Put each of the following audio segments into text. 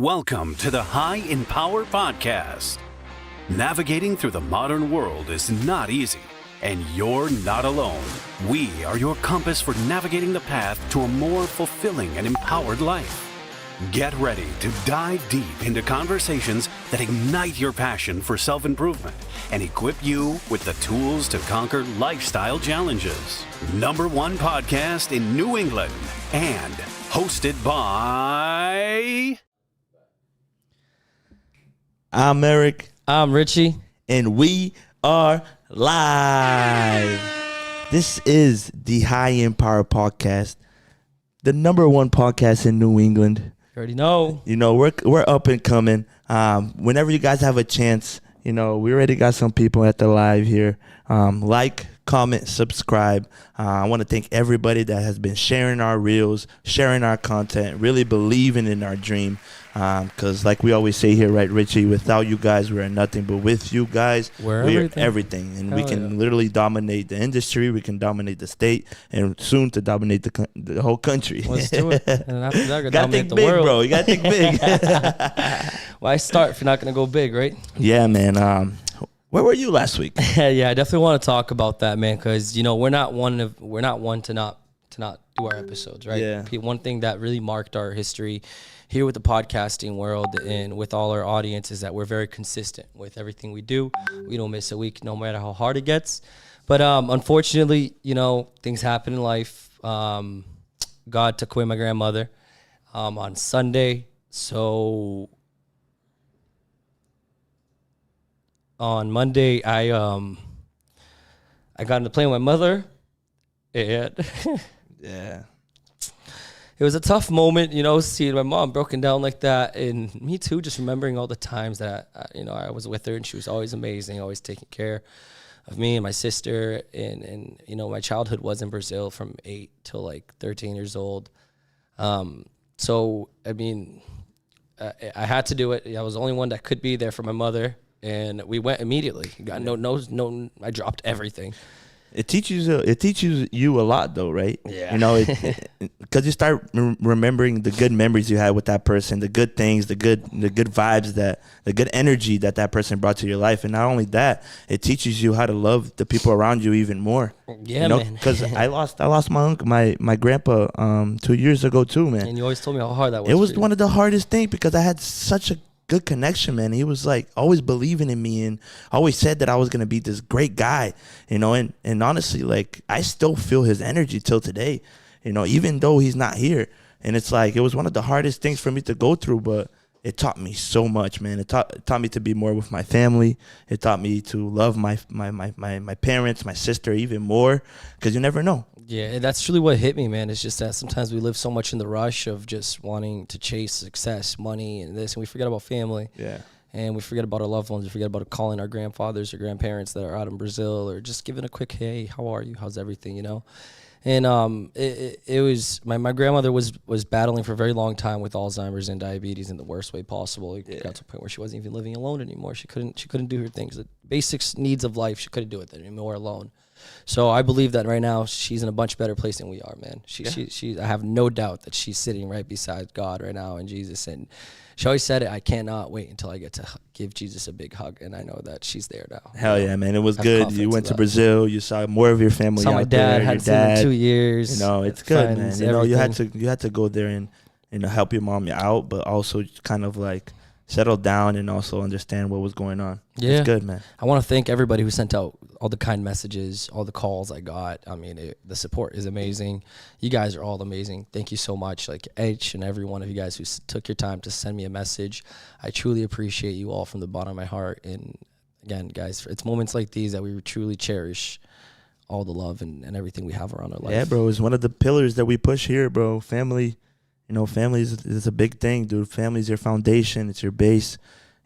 Welcome to the High in Power Podcast. Navigating through the modern world is not easy, and you're not alone. We are your compass for navigating the path to a more fulfilling and empowered life. Get ready to dive deep into conversations that ignite your passion for self-improvement and equip you with the tools to conquer lifestyle challenges. #1 podcast in New England and hosted by... I'm Eric. I'm Richie. And we are live. This is the High in Power Podcast, the #1 podcast in New England. You already know. You know, we're up and coming. Whenever you guys have a chance, you know, we already got some people at the live here. Like, comment, subscribe. I want to thank everybody that has been sharing our reels, sharing our content, really believing in our dream. Because like we always say here, right, Richie, without you guys, we're nothing. But with you guys, we're everything. And we can literally dominate the industry. We can dominate the state and soon to dominate the whole country. Let's do it. And after that, gotta think the big, world. Bro. You got to think big. Why start if you're not going to go big, right? Yeah, man. Where were you last week? Yeah, I definitely want to talk about that, man, because, you know, we're not one to not do our episodes, right? Yeah. One thing that really marked our history here with the podcasting world and with all our audience is that we're very consistent with everything we do. We don't miss a week no matter how hard it gets. But unfortunately, you know, things happen in life. God took away my grandmother on Sunday. So on Monday, I got on the plane with my mother. And yeah. It was a tough moment, you know, seeing my mom broken down like that. And me too, just remembering all the times that, I was with her and she was always amazing, always taking care of me and my sister. And you know, my childhood was in Brazil from 8 till like 13 years old. So, I mean, I had to do it. I was the only one that could be there for my mother. And we went immediately. Got no, I dropped everything. It teaches you a lot, though, right? Yeah. You know, because you start remembering the good memories you had with that person, the good things, the good vibes, the good energy that person brought to your life, and not only that, it teaches you how to love the people around you even more. Yeah, you know? man. Because I lost my uncle, my grandpa, 2 years ago too, man. And you always told me how hard that was. It was one of the hardest things because I had such a good connection, man. He was like always believing in me and always said that I was gonna be this great guy, you know. And honestly, like I still feel his energy till today, you know, even though he's not here. And it's like it was one of the hardest things for me to go through, but it taught me so much, man. It taught me to be more with my family. It taught me to love my parents, my sister even more, because you never know. Yeah, that's truly what hit me, man. It's just that sometimes we live so much in the rush of just wanting to chase success, money, and this, and we forget about family. Yeah. And we forget about our loved ones. We forget about calling our grandfathers or grandparents that are out in Brazil, or just giving a quick, hey, how are you? How's everything, you know? And it was, my grandmother was battling for a very long time with Alzheimer's and diabetes in the worst way possible. It got to a point where she wasn't even living alone anymore. She couldn't do her things. The basic needs of life, she couldn't do it anymore alone. So I believe that right now she's in a much better place than we are, man. She I have no doubt that she's sitting right beside God right now and Jesus. And she always said it, I cannot wait until I get to give Jesus a big hug. And I know that she's there now. Hell yeah, man. It was good. You went to Brazil. You saw more of your family. Saw my dad. Hadn't seen him in 2 years. You know, it's good, man. You know, you had to go there and help your mom out, but also kind of like settle down and also understand what was going on. Yeah. It's good, man. I want to thank everybody who sent out all the kind messages, all the calls I got. I mean, the support is amazing. You guys are all amazing. Thank you so much. Like each and every one of you guys who took your time to send me a message. I truly appreciate you all from the bottom of my heart. And again, guys, it's moments like these that we truly cherish all the love and everything we have around our life. Yeah, bro. It's one of the pillars that we push here, bro. Family. You know, family is a big thing, dude. Family is your foundation. It's your base.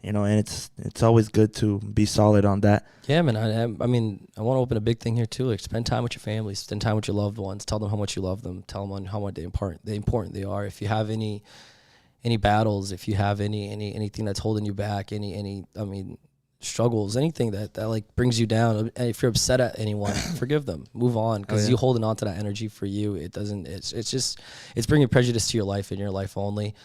You know, and it's always good to be solid on that. Yeah, man. I mean, I want to open a big thing here too. Like, spend time with your family. Spend time with your loved ones. Tell them how much you love them. Tell them how much important they are. If you have any battles, if you have anything that's holding you back, struggles, anything that like brings you down. And if you're upset at anyone, forgive them, move on, because you holding on to that energy for you, it's bringing prejudice to your life and your life only.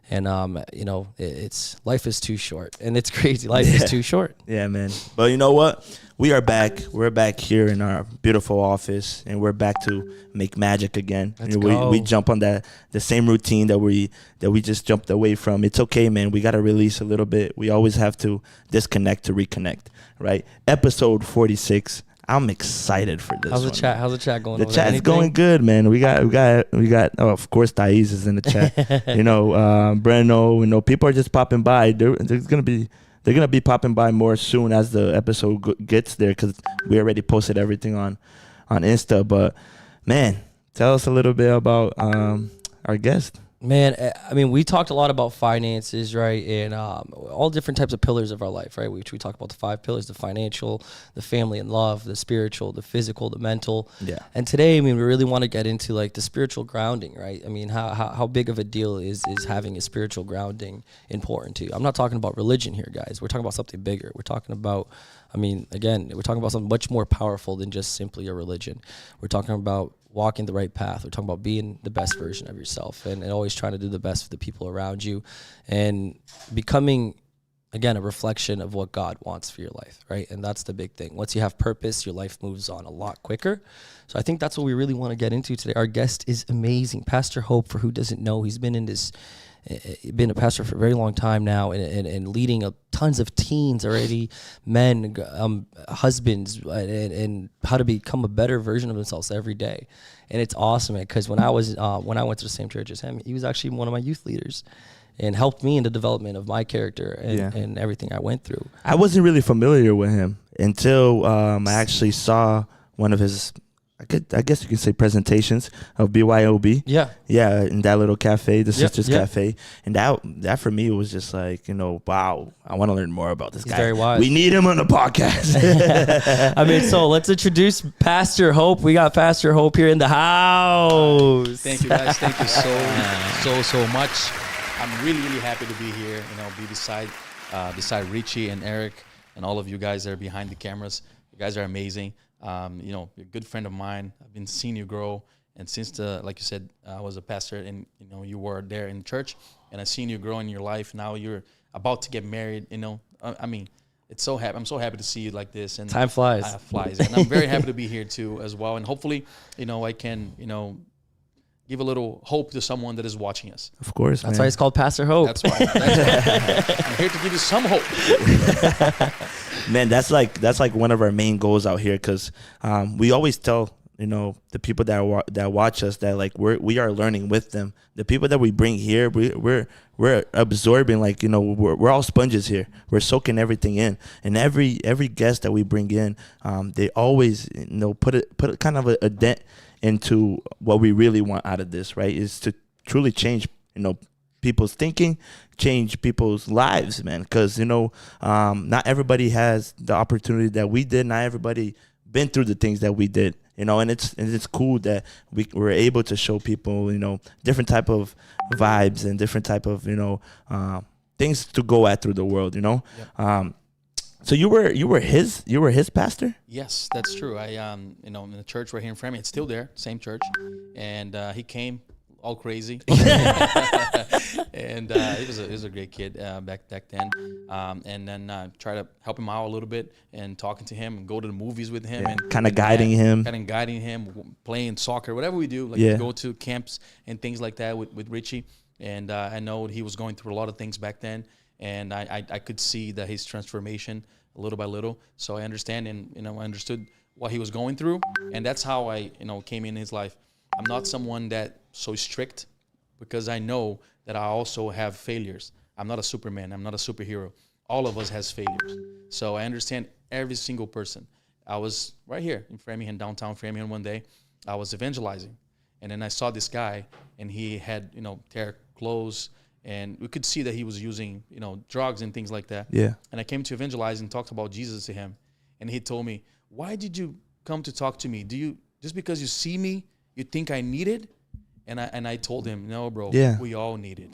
And you know, it's life is too short, and it's crazy. Life is too short. Yeah, man. But you know what? We are back. We're back here in our beautiful office, and we're back to make magic again. Let's we go. jump on the same routine that we just jumped away from. It's okay, man. We got to release a little bit. We always have to disconnect to reconnect, right? Episode 46. I'm excited for this. How's the one, chat? man. How's the chat going? The over there? chat's Anything? going good, man. We got. Oh, of course, Thais is in the chat. You know, Breno. You know, people are just popping by. They're gonna be popping by more soon as the episode gets there, because we already posted everything on Insta. But man, tell us a little bit about our guest. Man, I mean, we talked a lot about finances, right? And all different types of pillars of our life, right? Which we talked about the 5 pillars: the financial, the family and love, the spiritual, the physical, the mental. Yeah. And today, I mean, we really want to get into like the spiritual grounding, right? I mean, how big of a deal is having a spiritual grounding important to you? I'm not talking about religion here, guys. We're talking about something bigger. We're talking about, I mean, again, we're talking about something much more powerful than just simply a religion. We're talking about walking the right path. We're talking about being the best version of yourself and always trying to do the best for the people around you and becoming, again, a reflection of what God wants for your life, right? And that's the big thing. Once you have purpose, your life moves on a lot quicker. So I think that's what we really want to get into today. Our guest is amazing. Pastor Hope, for who doesn't know, he's been in this, been a pastor for a very long time now and leading tons of teens already, men, husbands, and how to become a better version of themselves every day. And it's awesome, because when I went to the same church as him, he was actually one of my youth leaders and helped me in the development of my character and everything I went through. I wasn't really familiar with him until I actually saw one of his, I guess you could say, presentations of BYOB. Yeah. Yeah, in that little cafe, the Sisters yep. Cafe. And that for me was just like, you know, wow, I want to learn more about this guy. Very wise. We need him on the podcast. I mean, so let's introduce Pastor Hope. We got Pastor Hope here in the house. Thank you, guys. Thank you so much. I'm really happy to be here. You know, be beside Richie and Eric and all of you guys that are behind the cameras. You guys are amazing. You know, you're a good friend of mine. I've been seeing you grow, and since like you said, I was a pastor, and you know, you were there in church, and I've seen you grow in your life. Now you're about to get married. You know, I mean, I'm so happy to see you like this. And time flies. Flies, and I'm very happy to be here too as well. And hopefully, you know, I can, you know, give a little hope to someone that is watching us. Of course, that's why it's called Pastor Hope. That's why. I'm here to give you some hope. Man, that's like one of our main goals out here, because we always tell, you know, the people that watch us that like we are learning with them. The people that we bring here, we're absorbing, like, you know, we're all sponges here. We're soaking everything in, and every guest that we bring in, they always, you know, put kind of a dent into what we really want out of this, right? Is to truly change, you know, people's thinking, change people's lives, man. Because, you know, not everybody has the opportunity that we did. Not everybody been through the things that we did, you know. And it's cool that we were able to show people, you know, different type of vibes and different type of, you know, things to go at through the world, you know. Yep. So you were his pastor? Yes, that's true. I you know, in the church right here in Framingham, it's still there, same church, and he came all crazy, and he was a great kid back then, and then try to help him out a little bit and talking to him and go to the movies with him, and kind of guiding him, playing soccer, whatever we do, like we go to camps and things like that with Richie, and I know he was going through a lot of things back then. And I could see that his transformation little by little. So I understand, and you know, I understood what he was going through, and that's how I, you know, came in his life. I'm not someone that so strict, because I know that I also have failures. I'm not a Superman. I'm not a superhero. All of us has failures. So I understand every single person. I was right here in Framingham, downtown Framingham, one day. I was evangelizing, and then I saw this guy, and he had, you know, tear clothes. And we could see that he was using, you know, drugs and things like that. Yeah. And I came to evangelize and talked about Jesus to him. And he told me, "Why did you come to talk to me? Do you, just because you see me, you think I need it?" And I told him, "No, bro. Yeah. We all need it.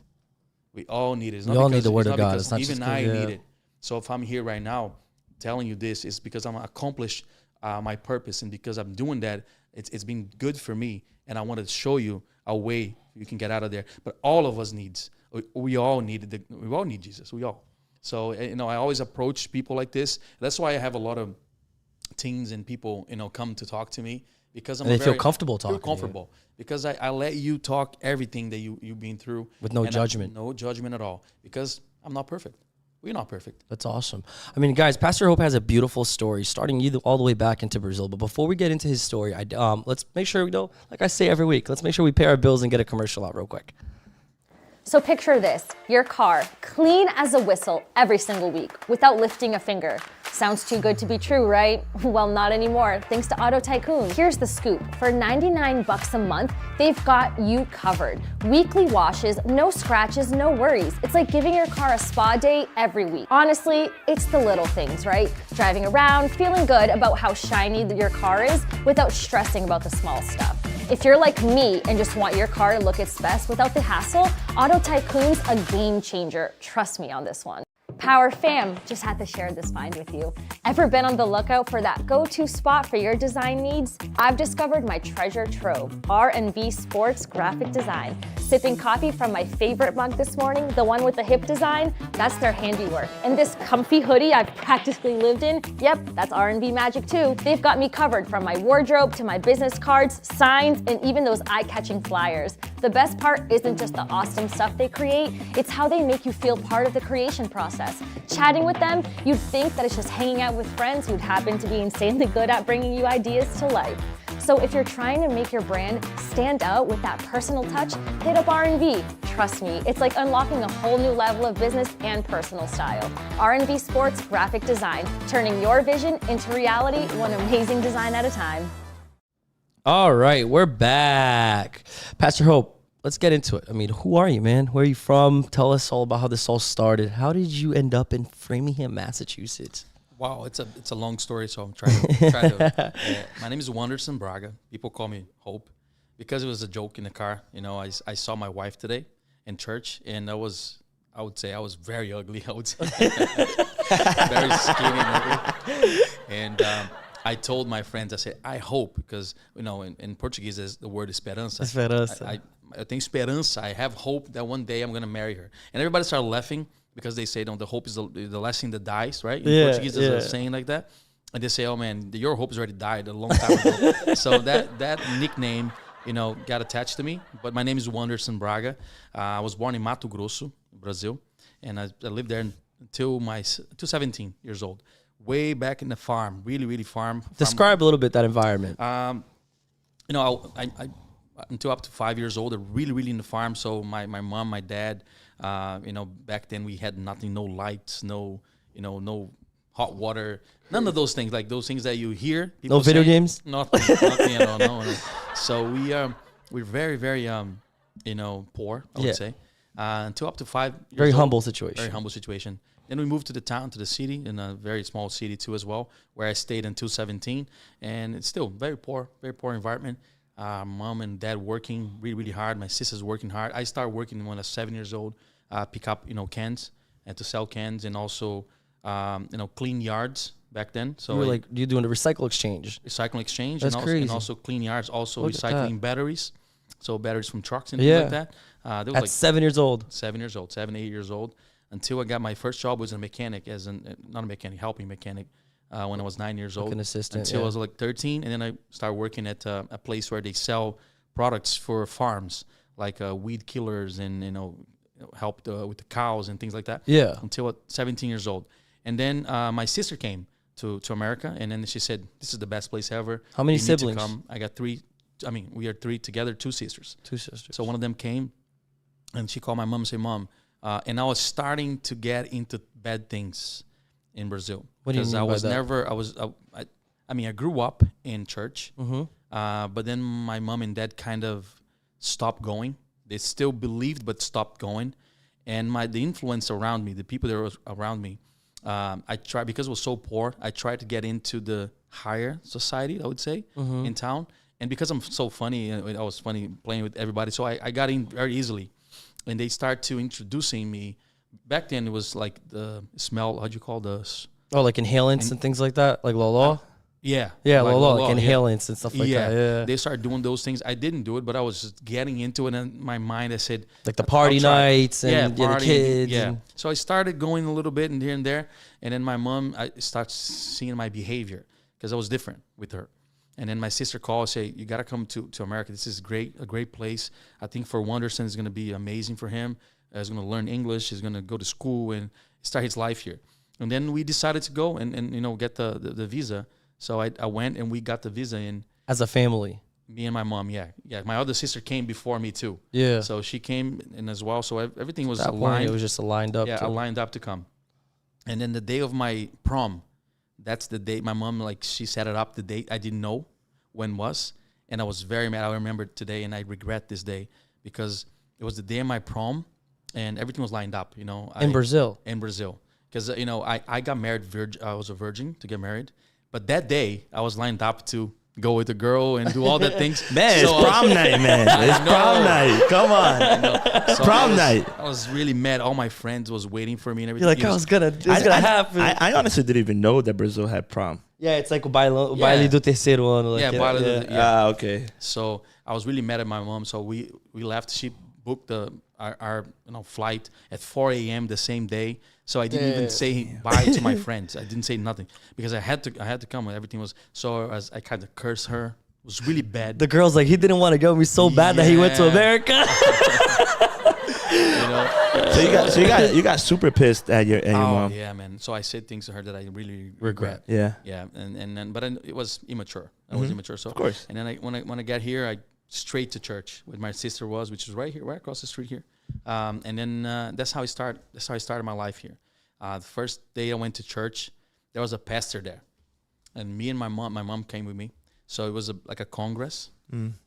We all need it. We all need the word of God. It's not even just I need it. So if I'm here right now telling you this, it's because I'm accomplished my purpose, and because I'm doing that, it's been good for me. And I want to show you a way you can get out of there. But all of us needs we all need Jesus. We all. So, I always approach people like this. That's why I have a lot of teens and people, come to talk to me, because they feel comfortable talking. Feel comfortable because I let you talk everything that you've been through with no judgment. No judgment at all, because I'm not perfect. We're not perfect. That's awesome. I mean, guys, Pastor Hope has a beautiful story starting all the way back into Brazil. But before we get into his story, let's make sure like I say every week, let's make sure we pay our bills and get a commercial out real quick. So picture this, your car, clean as a whistle every single week without lifting a finger. Sounds too good to be true, right? Well, not anymore, thanks to Auto Tycoon. Here's the scoop. For $99 a month, they've got you covered. Weekly washes, no scratches, no worries. It's like giving your car a spa day every week. Honestly, it's the little things, right? Driving around, feeling good about how shiny your car is without stressing about the small stuff. If you're like me and just want your car to look its best without the hassle, Auto Tycoon's a game changer. Trust me on this one. Power fam, just had to share this find with you. Ever been on the lookout for that go-to spot for your design needs? I've discovered my treasure trove, R&V Sports Graphic Design. Sipping coffee from my favorite mug this morning, the one with the hip design, that's their handiwork. And this comfy hoodie I've practically lived in, yep, that's R&V magic too. They've got me covered from my wardrobe to my business cards, signs, and even those eye-catching flyers. The best part isn't just the awesome stuff they create, it's how they make you feel part of the creation process. Chatting with them, you'd think that it's just hanging out with friends who'd happen to be insanely good at bringing you ideas to life. So if you're trying to make your brand stand out with that personal touch, hit up R&V. Trust me, it's like unlocking a whole new level of business and personal style. R&V Sports Graphic Design, turning your vision into reality, one amazing design at a time. All right, we're back. Pastor Hope, let's get into it. I mean, who are you, man? Where are you from? Tell us all about how this all started. How did you end up in Framingham, Massachusetts? Wow, it's a long story, so I'm trying to. My name is Wanderson Braga. People call me Hope because it was a joke in the car. I saw my wife today in church, and I would say I was very ugly. I would say very skinny and ugly. And I told my friends, I said, I hope, because in Portuguese the word esperança. Esperança. I think esperança. I have hope that one day I'm gonna marry her. And everybody started laughing because they say, the hope is the last thing that dies, right? In Portuguese, there's a saying like that. And they say, oh man, your hope has already died a long time ago. So that nickname, got attached to me. But my name is Wanderson Braga. I was born in Mato Grosso, Brazil, and I lived there until 17 years old. Way back in the farm, really farm. Describe a little bit that environment. I until up to 5 years old, really in the farm. So my mom, my dad, back then we had nothing, no lights, no hot water, none of those things, like those things that you hear. No video games? Nothing at all, no. So we're very poor, I would say. Until up to 5 years Very old. humble situation. Very humble situation. Then we moved to the city, in a very small city too as well, where I stayed until 17. And it's still very poor environment. Mom and dad working really hard. My sister's working hard. I started working when I was 7 years old, pick up, cans and to sell cans, and also, clean yards back then. So you're doing a recycle exchange. Recycling exchange. That's crazy. And also clean yards, also Look recycling batteries. So batteries from trucks and things like that. That was At 7 years old. 7 years old, 7, 8 years old. Until I got my first job was a mechanic, not a mechanic, helping mechanic, when I was 9 years old. Like an assistant. Until I was like 13, and then I started working at a place where they sell products for farms, like weed killers and help with the cows and things like that. Yeah. Until 17 years old, and then my sister came to America, and then she said, "This is the best place ever." How many You need to siblings? come. I got 3. We are 3 together, 2 sisters. 2 sisters. So one of them came, and she called my mom and said, "Mom," and I was starting to get into bad things in Brazil. What do you mean I was by that? never. I grew up in church, Mm-hmm. but then my mom and dad kind of stopped going. They still believed, but stopped going. And the influence around me, the people that were around me, I tried, because it was so poor, I tried to get into the higher society, I would say, in town. And because I'm so funny, I was funny playing with everybody, so I got in very easily. And they start to introducing me. Back then, it was like the smell, how'd you call this? Oh, like inhalants and things like that? Like Lolo? Yeah, like inhalants and stuff like that. Yeah, they started doing those things. I didn't do it, but I was just getting into it. And in my mind, I said, like the party nights and the kids. Yeah. So I started going a little bit and here and there. And then my mom, I started seeing my behavior because I was different with her. And then my sister called and say, you got to come to America. This is a great place. I think for Wanderson, it's going to be amazing for him. He's going to learn English. He's going to go to school and start his life here. And then we decided to go and get the visa. So I went and we got the visa in. As a family? Me and my mom, yeah. My other sister came before me too. Yeah. So she came in as well. So everything was aligned. Point, it was just aligned up. Yeah, aligned up to come. And then the day of my prom, that's the date. My mom, she set it up, the date. I didn't know when was. And I was very mad. I remember today and I regret this day because it was the day of my prom and everything was lined up, In Brazil? In Brazil. Because, I got married, I was a virgin to get married. But that day, I was lined up to go with a girl and do all the things. Man, so it's prom night, man. It's prom night. Come on. So prom night. I was really mad. All my friends was waiting for me and everything. You're like, it's going to happen. I honestly didn't even know that Brazil had prom. Yeah, it's like baile do terceiro ano. Yeah. Okay. So I was really mad at my mom. So we left. She booked our flight at 4 a.m. the same day. So I didn't even say bye to my friends. I didn't say nothing because I had to come. Everything was so. I kind of cursed her. It was really bad. The girl's like, he didn't want to go. Me so bad that he went to America. So you got super pissed at your mom. Yeah, man. So I said things to her that I really regret. Yeah. Yeah, but it was immature. I was immature. So of course. And then when I got here, I straight to church with my sister which is right here, right across the street here. And then that's how I started. That's how I started my life here. The first day I went to church, there was a pastor there, and me and my mom came with me. So it was like a congress,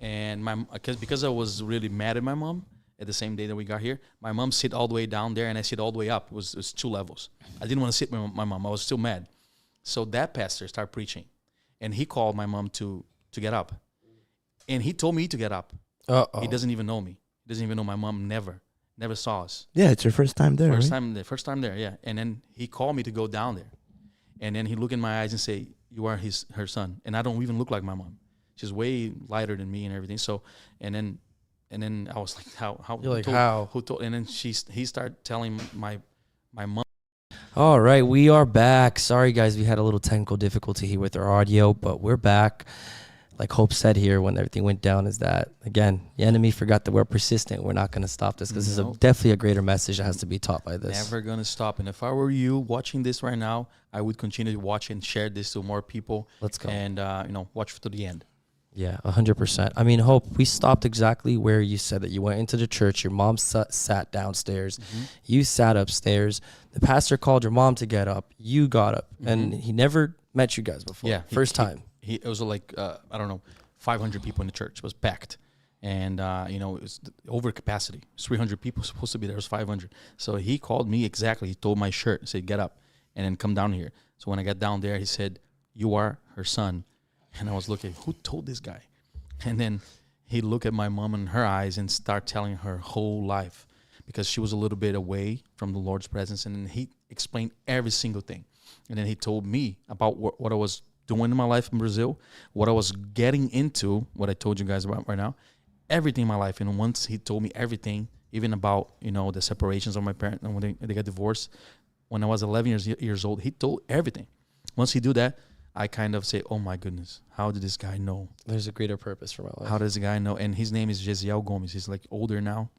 and because I was really mad at my mom at the same day that we got here. My mom sit all the way down there, and I sit all the way up. It was 2 levels. I didn't want to sit with my mom. I was still mad. So that pastor started preaching, and he called my mom to get up, and he told me to get up. He doesn't even know me. He doesn't even know my mom. Never saw us. Yeah, it's your first time there. First time there. Yeah, and then he called me to go down there, and then he looked in my eyes and say, "You are her son," and I don't even look like my mom. She's way lighter than me and everything. So, and then I was like, "How?" You're like, "How?" Who told? And then he started telling my mom. All right, we are back. Sorry, guys, we had a little technical difficulty here with our audio, but we're back. Like Hope said here when everything went down is that, again, the enemy forgot that we're persistent. We're not going to stop this because this is definitely a greater message that has to be taught by this. Never going to stop. And if I were you watching this right now, I would continue to watch and share this to more people. Let's go. And, watch to the end. Yeah, 100%. I mean, Hope, we stopped exactly where you said that you went into the church. Your mom sat downstairs. You sat upstairs. The pastor called your mom to get up. You got up. And he never met you guys before. Yeah. First time. It was like, 500 people in the church. It was packed. And, it was over capacity. It was 300 people supposed to be there. It was 500. So he called me exactly. He told my shirt. He said, get up and then come down here. So when I got down there, he said, you are her son. And I was looking, who told this guy? And then he looked at my mom in her eyes and started telling her whole life because she was a little bit away from the Lord's presence. And then he explained every single thing. And then he told me about what I was doing in my life in Brazil, what I was getting into, what I told you guys about right now, everything in my life. And once he told me everything, even about, the separations of my parents and when they got divorced, when I was 11 years old, he told everything. Once he do that, I kind of say, oh my goodness, how did this guy know? There's a greater purpose for my life. How does the guy know? And his name is Gesiel Gomes. He's like older now.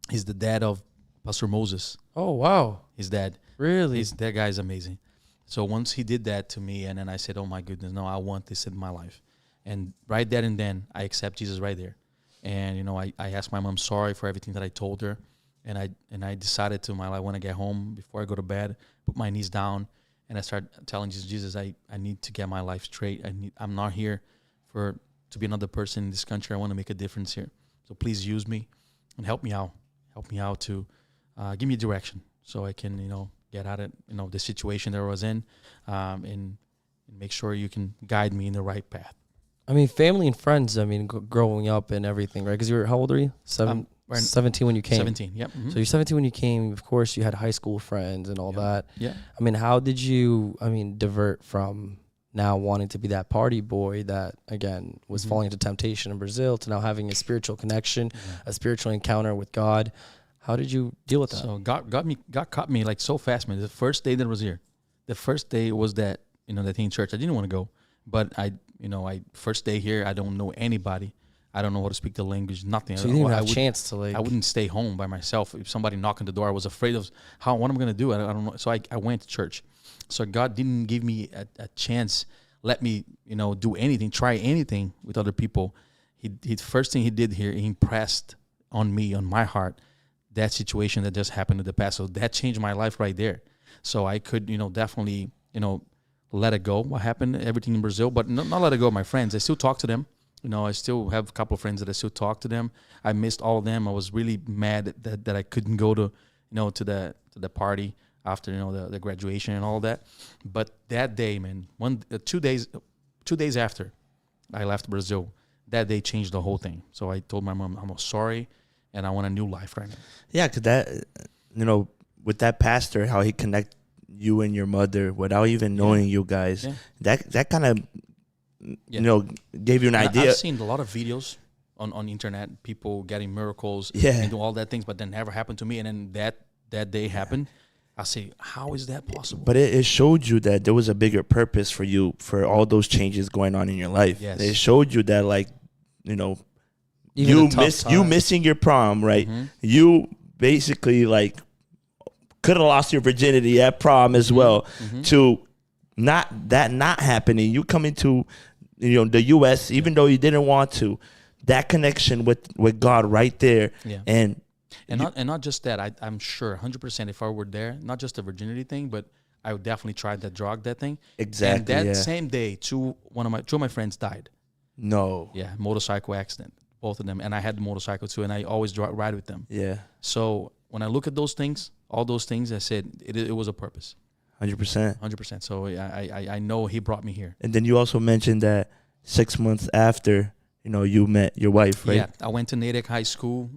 He's the dad of Pastor Moses. Oh, wow. His dad. Really? That guy is amazing. So once he did that to me, and then I said, oh my goodness, no, I want this in my life. And right there and then, I accept Jesus right there. And, I asked my mom sorry for everything that I told her. And I decided to, when I get home, before I go to bed, put my knees down. And I started telling Jesus, I need to get my life straight. I'm not here to be another person in this country. I want to make a difference here. So please use me and help me out. Help me out to give me direction so I can, get out of, the situation that I was in and make sure you can guide me in the right path. I mean, family and friends, growing up and everything, right? Because how old are you? 17 when you came. 17, yep. Mm-hmm. So you're 17 when you came. Of course, you had high school friends and all that. Yeah. How did you, divert from now wanting to be that party boy that, again, was falling into temptation in Brazil, to now having a spiritual connection, a spiritual encounter with God. How did you deal with that? So God caught me like so fast, man. The first day that I was here, the first day was that, the teen church. I didn't want to go, but first day here, I don't know anybody. I don't know how to speak the language, nothing. So you didn't even have a chance to I wouldn't stay home by myself. If somebody knocked on the door, I was afraid of what am I going to do? I don't know. So I went to church. So God didn't give me a chance, let me, do anything, try anything with other people. He first thing he did here, he impressed on me, on my heart, that situation that just happened in the past. So that changed my life right there. So I could, definitely, let it go. What happened, everything in Brazil, but not let it go. My friends, I still talk to them. I still have a couple of friends that I still talk to them. I missed all of them. I was really mad that I couldn't go to, to the party after, the graduation and all that. But that day, man, 2 days after I left Brazil, that day changed the whole thing. So I told my mom, I'm sorry, and I want a new life right now. Yeah, because that, with that pastor, how he connected you and your mother without even knowing you guys, that kind of, gave you an idea. I've seen a lot of videos on internet, people getting miracles and do all that things, but then never happened to me. And then that day happened. I say, how is that possible? But it showed you that there was a bigger purpose for you, for all those changes going on in your life. Yes. It showed you that, like, you missing your prom, right? Mm-hmm. You basically, like, could have lost your virginity at prom as well. Mm-hmm. To not happening. You come into, the U.S., even though you didn't want to, that connection with God right there. Yeah. And not just that. I'm sure 100% if I were there, not just the virginity thing, but I would definitely try that drug, that thing. Exactly. And that same day, two of my friends died. No. Yeah, motorcycle accident, both of them. And I had the motorcycle too, and I always ride with them. Yeah. So when I look at those things, all those things, I said it was a purpose. 100%. 100%. So I know he brought me here. And then you also mentioned that 6 months after, you met your wife, right? Yeah, I went to Natick High School.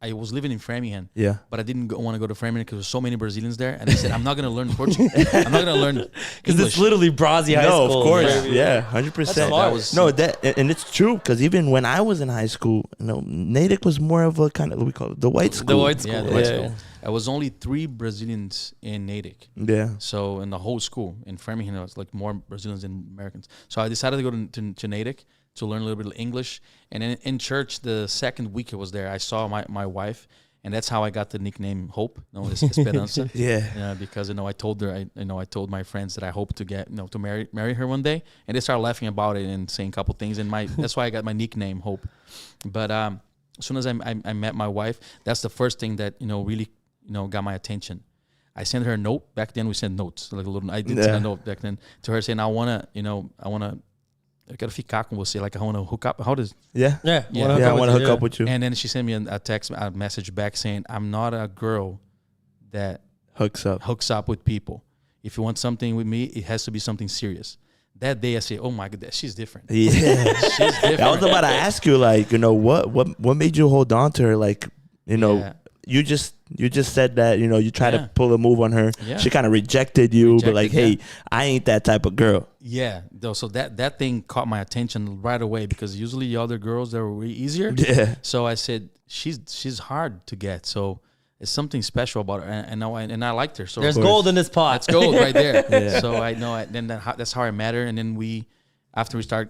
I was living in Framingham. Yeah. But I didn't want to go to Framingham because there's so many Brazilians there. And I said, I'm not going to learn Portuguese. I'm not going to learn because it's literally Brazil High School. No, of course. Yeah, 100%. And it's true because even when I was in high school, Natick was more of a kind of, we call it the white school. The white school. Yeah, the white school. I was only 3 Brazilians in Natick. Yeah. So in the whole school. In Framingham, there was like more Brazilians than Americans. So I decided to go to Natick to learn a little bit of English. And in church, the second week I was there, I saw my wife. And that's how I got the nickname Hope, Esperanza. Yeah. Because I told her, I told my friends that I hope to get, to marry her one day, and they started laughing about it and saying a couple things, and that's why I got my nickname Hope. But as soon as I met my wife, that's the first thing that really got my attention. I sent her a note. Back then we sent notes, like a little. I did send a note back then to her saying I gotta ficar com você, like I want to hook up. How does? Yeah. I want to hook up with you. And then she sent me a message back saying, "I'm not a girl that hooks up with people. If you want something with me, it has to be something serious." That day I say, "Oh my God, she's different." Yeah, she's different. I was about to ask you, like, what made you hold on to her, like, You just said that, you try to pull a move on her. Yeah. She kind of rejected you, but like, hey, I ain't that type of girl. Yeah. So that thing caught my attention right away because usually the other girls, they were way easier. Yeah. So I said, she's hard to get. So it's something special about her. And I liked her. So there's gold in this pot. That's gold right there. Yeah. So I know, that's how I met her. And then after we start,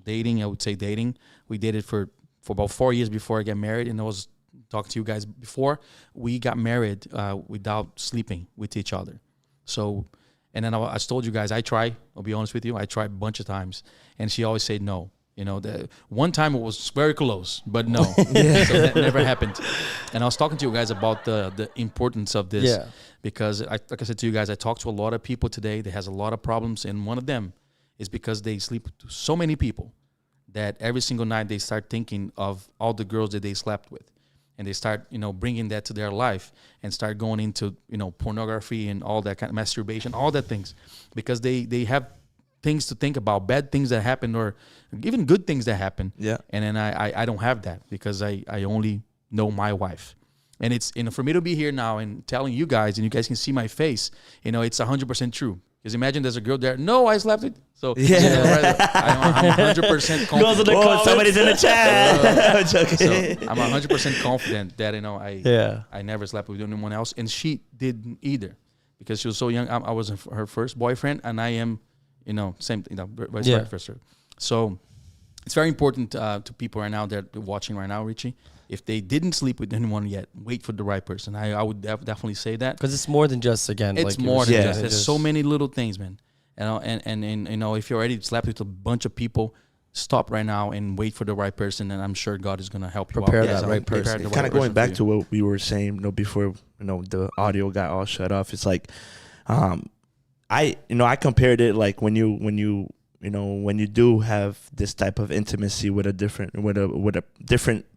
dating, I would say dating, we dated for about 4 years before I got married. And I was talking to you guys before, we got married without sleeping with each other. So, and then I told you guys, I'll be honest with you, I tried a bunch of times. And she always said no. The one time it was very close, but no. So that never happened. And I was talking to you guys about the importance of this. Yeah. Because, like I said to you guys, I talked to a lot of people today that has a lot of problems. And one of them is because they sleep with so many people that every single night they start thinking of all the girls that they slept with. And they start, bringing that to their life and start going into, pornography and all that kind of masturbation, all that things, because they have things to think about, bad things that happen or even good things that happen. Yeah. And then I don't have that because I only know my wife. And it's, for me to be here now and telling you guys, and you guys can see my face, it's 100% true. Because imagine there's a girl there. No, I slept with. So Yeah. I'm 100% confident. Somebody's in the chat. I'm joking. So I'm 100% confident that I never slept with anyone else, and she didn't either, because she was so young. I was her first boyfriend, and I am, same, vice versa. So it's very important to people right now that are watching right now, Richie. If they didn't sleep with anyone yet, wait for the right person. I would definitely say that, because it's more than just, again, it's more than just. There's so many little things, man. And if you already slept with a bunch of people, stop right now and wait for the right person, and I'm sure God is gonna help you prepare out. that right person. Kind of going back to what we were saying, before the audio got all shut off. It's like, I compared it like when you do have this type of intimacy with a different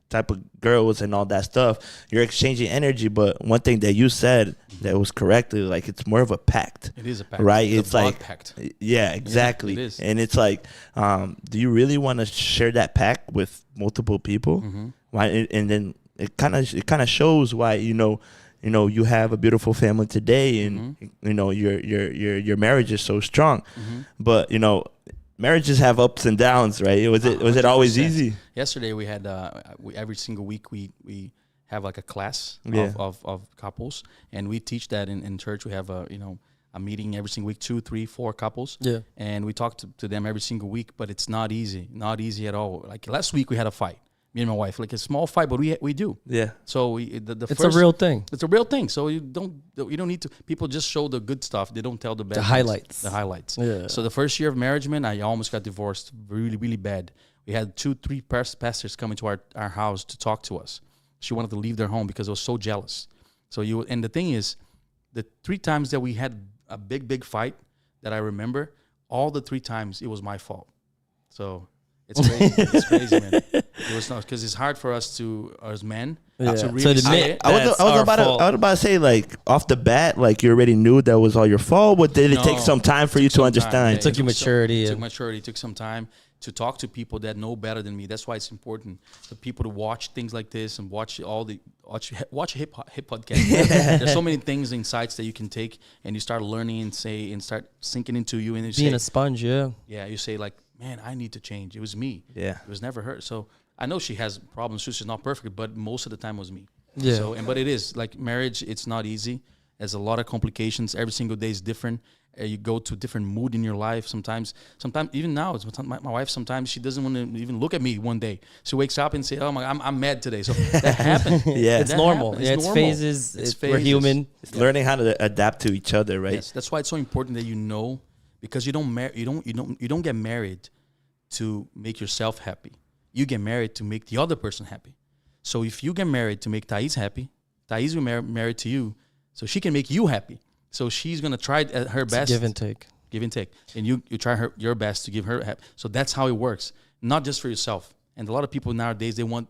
type of girls and all that stuff, you're exchanging energy. But one thing that you said that was correctly, like, it's more of a pact. It is a pact, right? It's like pact. Yeah, exactly. Yeah, it is. And it's like, do you really want to share that pact with multiple people? Why? And then it kind of shows why you have a beautiful family today, and your marriage is so strong. But marriages have ups and downs, right? Was it always easy? Yesterday we had every single week we have like a class of couples, and we teach that in church. We have a meeting every single week, 2, 3, 4 couples. Yeah. And we talk to them every single week, but it's not easy at all. Like last week we had a fight, me and my wife, like a small fight, but we do. Yeah. So it's a real thing. It's a real thing. So you don't need to. People just show the good stuff. They don't tell the bad. The highlights. Yeah. So the first year of marriage, man, I almost got divorced really, really bad. We had 2, 3 pastors coming to our house to talk to us. She wanted to leave their home because I was so jealous. And the thing is, the 3 times that we had a big fight that I remember, all the 3 times it was my fault. So it's crazy. It's crazy, man. It was not, because it's hard for us as men to really say it. I was about to say, like, off the bat, like, you already knew that was all your fault, but did it take some time for you to understand? It took you maturity. It took maturity. It took some time to talk to people that know better than me. That's why it's important for people to watch things like this and watch hip podcast. There's so many things, insights that you can take, and you start learning and start sinking into you. And you being a sponge, yeah, you say, like, man, I need to change. It was me. Yeah, it was never her. So I know she has problems. She's not perfect, but most of the time it was me. Yeah. So but it is like marriage. It's not easy. There's a lot of complications. Every single day is different. You go to a different mood in your life. Sometimes even now, my wife, sometimes she doesn't want to even look at me one day. She wakes up and say, "Oh my, I'm mad today." So that happens. It's normal. Happens. It's normal. Phases. We're human. It's learning how to adapt to each other, right? Yes, that's why it's so important that because you don't get married to make yourself happy. You get married to make the other person happy. So if you get married to make Thais happy, Thais will married to you so she can make you happy. So she's going to try her best. Give and take. And you try your best to give her happy. So that's how it works. Not just for yourself. And a lot of people nowadays, they want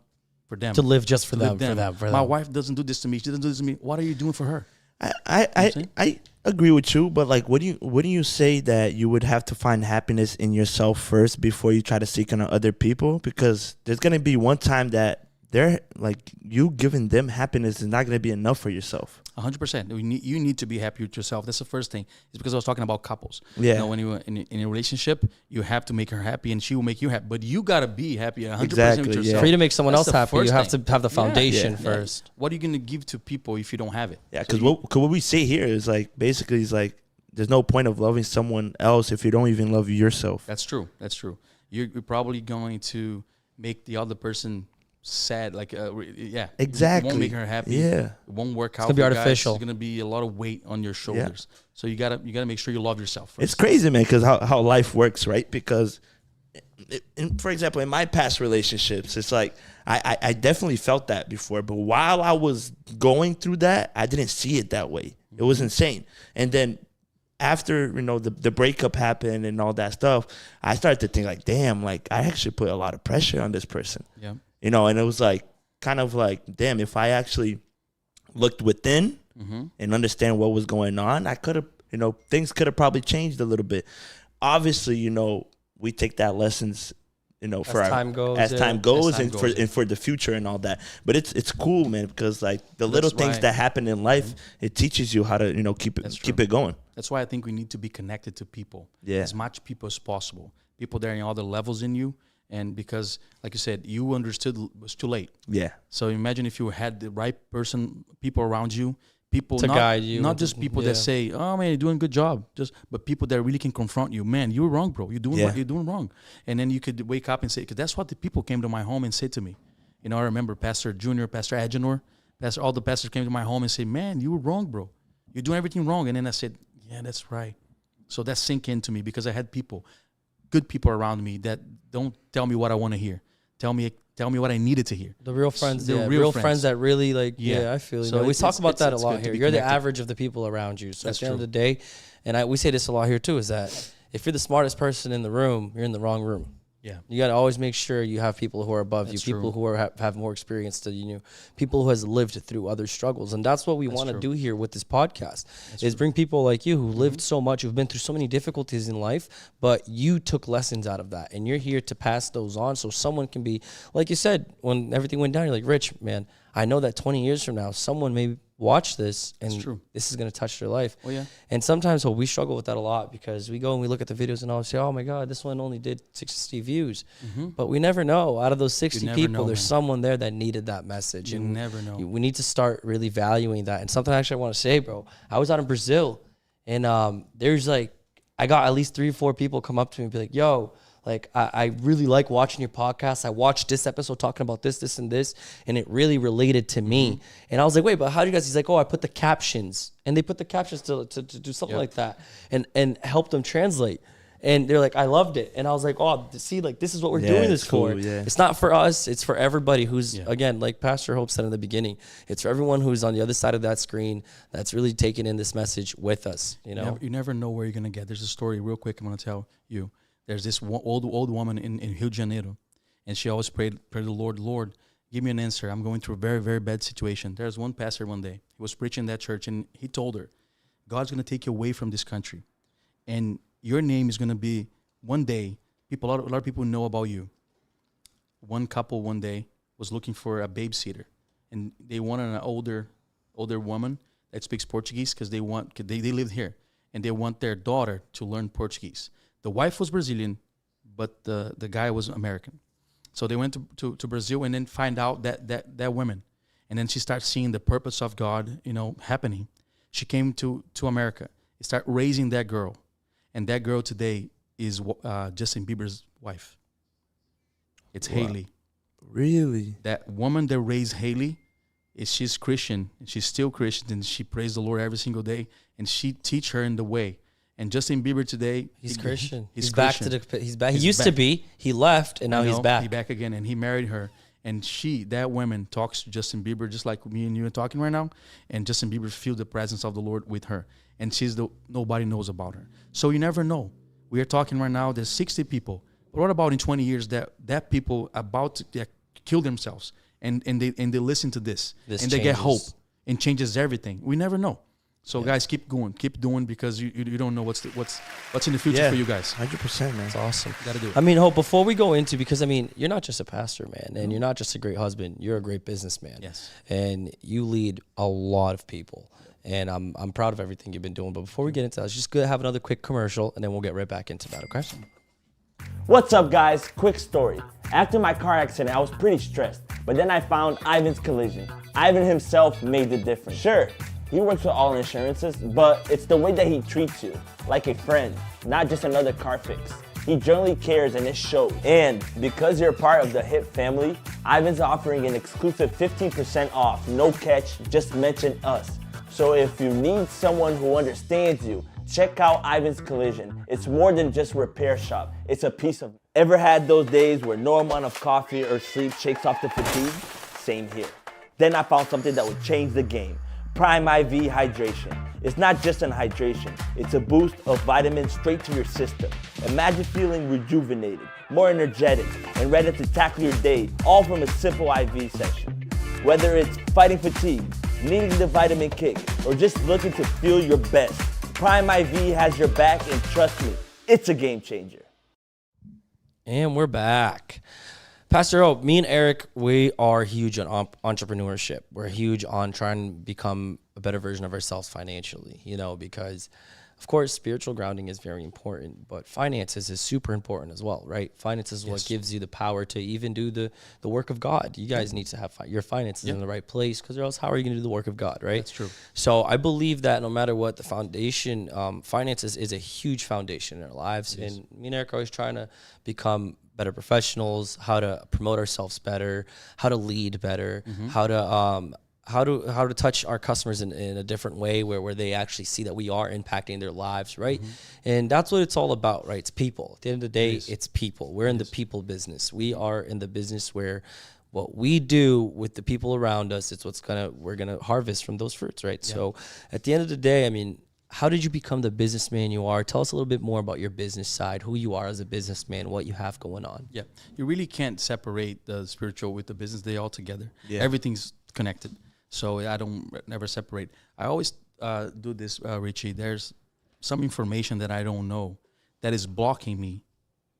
for them. To live just for them. My wife doesn't do this to me. She doesn't do this to me. What are you doing for her? I agree with you, but like, wouldn't you say that you would have to find happiness in yourself first before you try to seek on other people? Because there's gonna be one time that they're like, you giving them happiness is not gonna be enough for yourself. 100%. You need to be happy with yourself. That's the first thing. It's because I was talking about couples. Yeah. When you're in a relationship, you have to make her happy, and she will make you happy. But you gotta be happy 100% with yourself. For you to make someone else happy, you have to have the foundation first. What are you gonna give to people if you don't have it? Yeah, because what we say here is like, basically, it's like, there's no point of loving someone else if you don't even love yourself. That's true. You're probably going to make the other person sad, like exactly. It won't make her happy. Yeah, it won't work out. It's gonna be artificial. It's gonna be a lot of weight on your shoulders. Yeah. So you gotta make sure you love yourself first. It's crazy, man, because how life works, right? Because, for example, in my past relationships, it's like I definitely felt that before, but while I was going through that, I didn't see it that way. It was insane. And then after the breakup happened and all that stuff, I started to think, like, damn, like, I actually put a lot of pressure on this person. Yeah. And it was like, kind of like, damn, if I actually looked within and understand what was going on, I could have, things could have probably changed a little bit. Obviously, we take that lessons, for as time goes and for the future and all that. But it's cool, man, because like the little things that happen in life, it teaches you how to, keep it going. That's why I think we need to be connected to people, Yeah. as much people as possible. People that are in other levels in you, and because, like you said, you understood it was too late. Yeah. So imagine if you had the right people around you, people To not, guide you. not just people that say, "Oh man, you're doing a good job," but people that really can confront you. Man, you're wrong, bro. You're doing wrong. And then you could wake up and say, because that's what the people came to my home and said to me. You know, I remember Pastor Junior, Pastor Agenor, all the pastors came to my home and said, "Man, you were wrong, bro. You're doing everything wrong." And then I said, "Yeah, that's right." So that sank into me because I had good people around me that don't tell me what I want to hear. Tell me what I needed to hear. The real friends, The real friends that really like. Yeah, I feel you. So we talk about that a it's lot good to here. be You're the connected. average of the people around you. So That's at the end of true. the day, and we say this a lot here too, is that if you're the smartest person in the room, you're in the wrong room. Yeah. You got to always make sure you have people who are above That's you, people true. who are have more experience than you, people who has lived through other struggles, and that's what we want to true. do here with this podcast. Is bring people like you who lived so much, who've been through so many difficulties in life, but you took lessons out of that, and you're here to pass those on, so someone can be like you said when everything went down. You're like, Rich, man, I know that 20 years from now, someone may watch this and true. this is going to touch their life. Oh, yeah. And sometimes we struggle with that a lot because we go and we look at the videos and I'll say, oh my God, this one only did 60 views. But we never know. Out of those 60 never people, know, there's man. someone there that needed that message. You and never know. We need to start really valuing that. And something actually I want to say, bro, I was out in Brazil and there's like, I got at least 3 or 4 people come up to me and be like, yo, like, I really like watching your podcast. I watched this episode talking about this, this, and this, and it really related to me. And I was like, wait, but how do you guys? He's like, oh, I put the captions. And they put the captions to do something like that and help them translate. And they're like, I loved it. And I was like, oh, see, like, this is what we're doing this it's cool, for. yeah. It's not for us. It's for everybody who's, again, like Pastor Hope said in the beginning, it's for everyone who's on the other side of that screen that's really taking in this message with us, you know? You never know where you're going to get. There's a story real quick I'm going to tell you. There's this old woman in Rio de Janeiro, and she always prayed to the Lord, Lord, give me an answer. I'm going through a very, very bad situation. There's one pastor one day. He was preaching in that church, and he told her, God's going to take you away from this country, and your name is going to be, one day, a lot of people know about you. One couple one day was looking for a babysitter, and they wanted an older woman that speaks Portuguese because they lived here, and they want their daughter to learn Portuguese. The wife was Brazilian, but the guy was American. So they went to Brazil and then find out that woman. And then she starts seeing the purpose of God, happening. She came to America. Start raising that girl. And that girl today is Justin Bieber's wife. It's Haley. Really? That woman that raised Haley, she's Christian. And she's still Christian. And she prays the Lord every single day. And she teach her in the way. And Justin Bieber today, He's Christian. He's back Christian. He's back. He He's used back. to be. He left, and now he's back. He's back again, and he married her. And that woman talks to Justin Bieber just like me and you are talking right now. And Justin Bieber feels the presence of the Lord with her. And nobody knows about her. So you never know. We are talking right now. There's 60 people. But what about in 20 years that people about to kill themselves and they listen to this and they get hope and changes everything? We never know. So guys, keep going, keep doing, because you don't know what's in the future for you guys. 100%, man. That's awesome. Gotta do it. I mean, Hope, before we go into, because I mean, you're not just a pastor, man, and you're not just a great husband. You're a great businessman. Yes. And you lead a lot of people. And I'm proud of everything you've been doing. But before we get into that, let's just go have another quick commercial, and then we'll get right back into that, okay? What's up, guys? Quick story. After my car accident, I was pretty stressed, but then I found Ivan's Collision. Ivan himself made the difference. Sure, he works with all insurances, but it's the way that he treats you, like a friend, not just another car fix. He genuinely cares, and it shows. And because you're part of the HIP family, Ivan's offering an exclusive 15% off, no catch, just mention us. So if you need someone who understands you, check out Ivan's Collision. It's more than just a repair shop. It's a piece of... Ever had those days where no amount of coffee or sleep shakes off the fatigue? Same here. Then I found something that would change the game. PrimeIVhydration. It's not just an hydration. It's a boost of vitamins straight to your system. Imagine feeling rejuvenated, more energetic, and ready to tackle your day, all from a simple IV session. Whether it's fighting fatigue, needing the vitamin kick, or just looking to feel your best, Prime IV has your back, and trust me, it's a game changer. And we're back. Pastor Hope, me and Eric, we are huge on entrepreneurship. We're huge on trying to become a better version of ourselves financially, because of course, spiritual grounding is very important, but finances is super important as well, right? Finances is what gives you the power to even do the work of God. You guys need to have your finances in the right place, because or else how are you going to do the work of God, right? That's true. So I believe that no matter what, the foundation, finances is a huge foundation in our lives. And me and Eric are always trying to become better professionals, how to promote ourselves better, how to lead better, how to touch our customers in a different way where they actually see that we are impacting their lives, right? And that's what it's all about, right? It's people. At the end of the day, it's people. We're in the people business. We are in the business where what we do with the people around us, it's we're gonna harvest from those fruits, right? Yeah. So at the end of the day, I mean, how did you become the businessman you are? Tell us a little bit more about your business side, who you are as a businessman, what you have going on. Yeah, you really can't separate the spiritual with the business. They all together. Yeah. Everything's connected. So I don't never separate. I always do this, Richie. There's some information that I don't know that is blocking me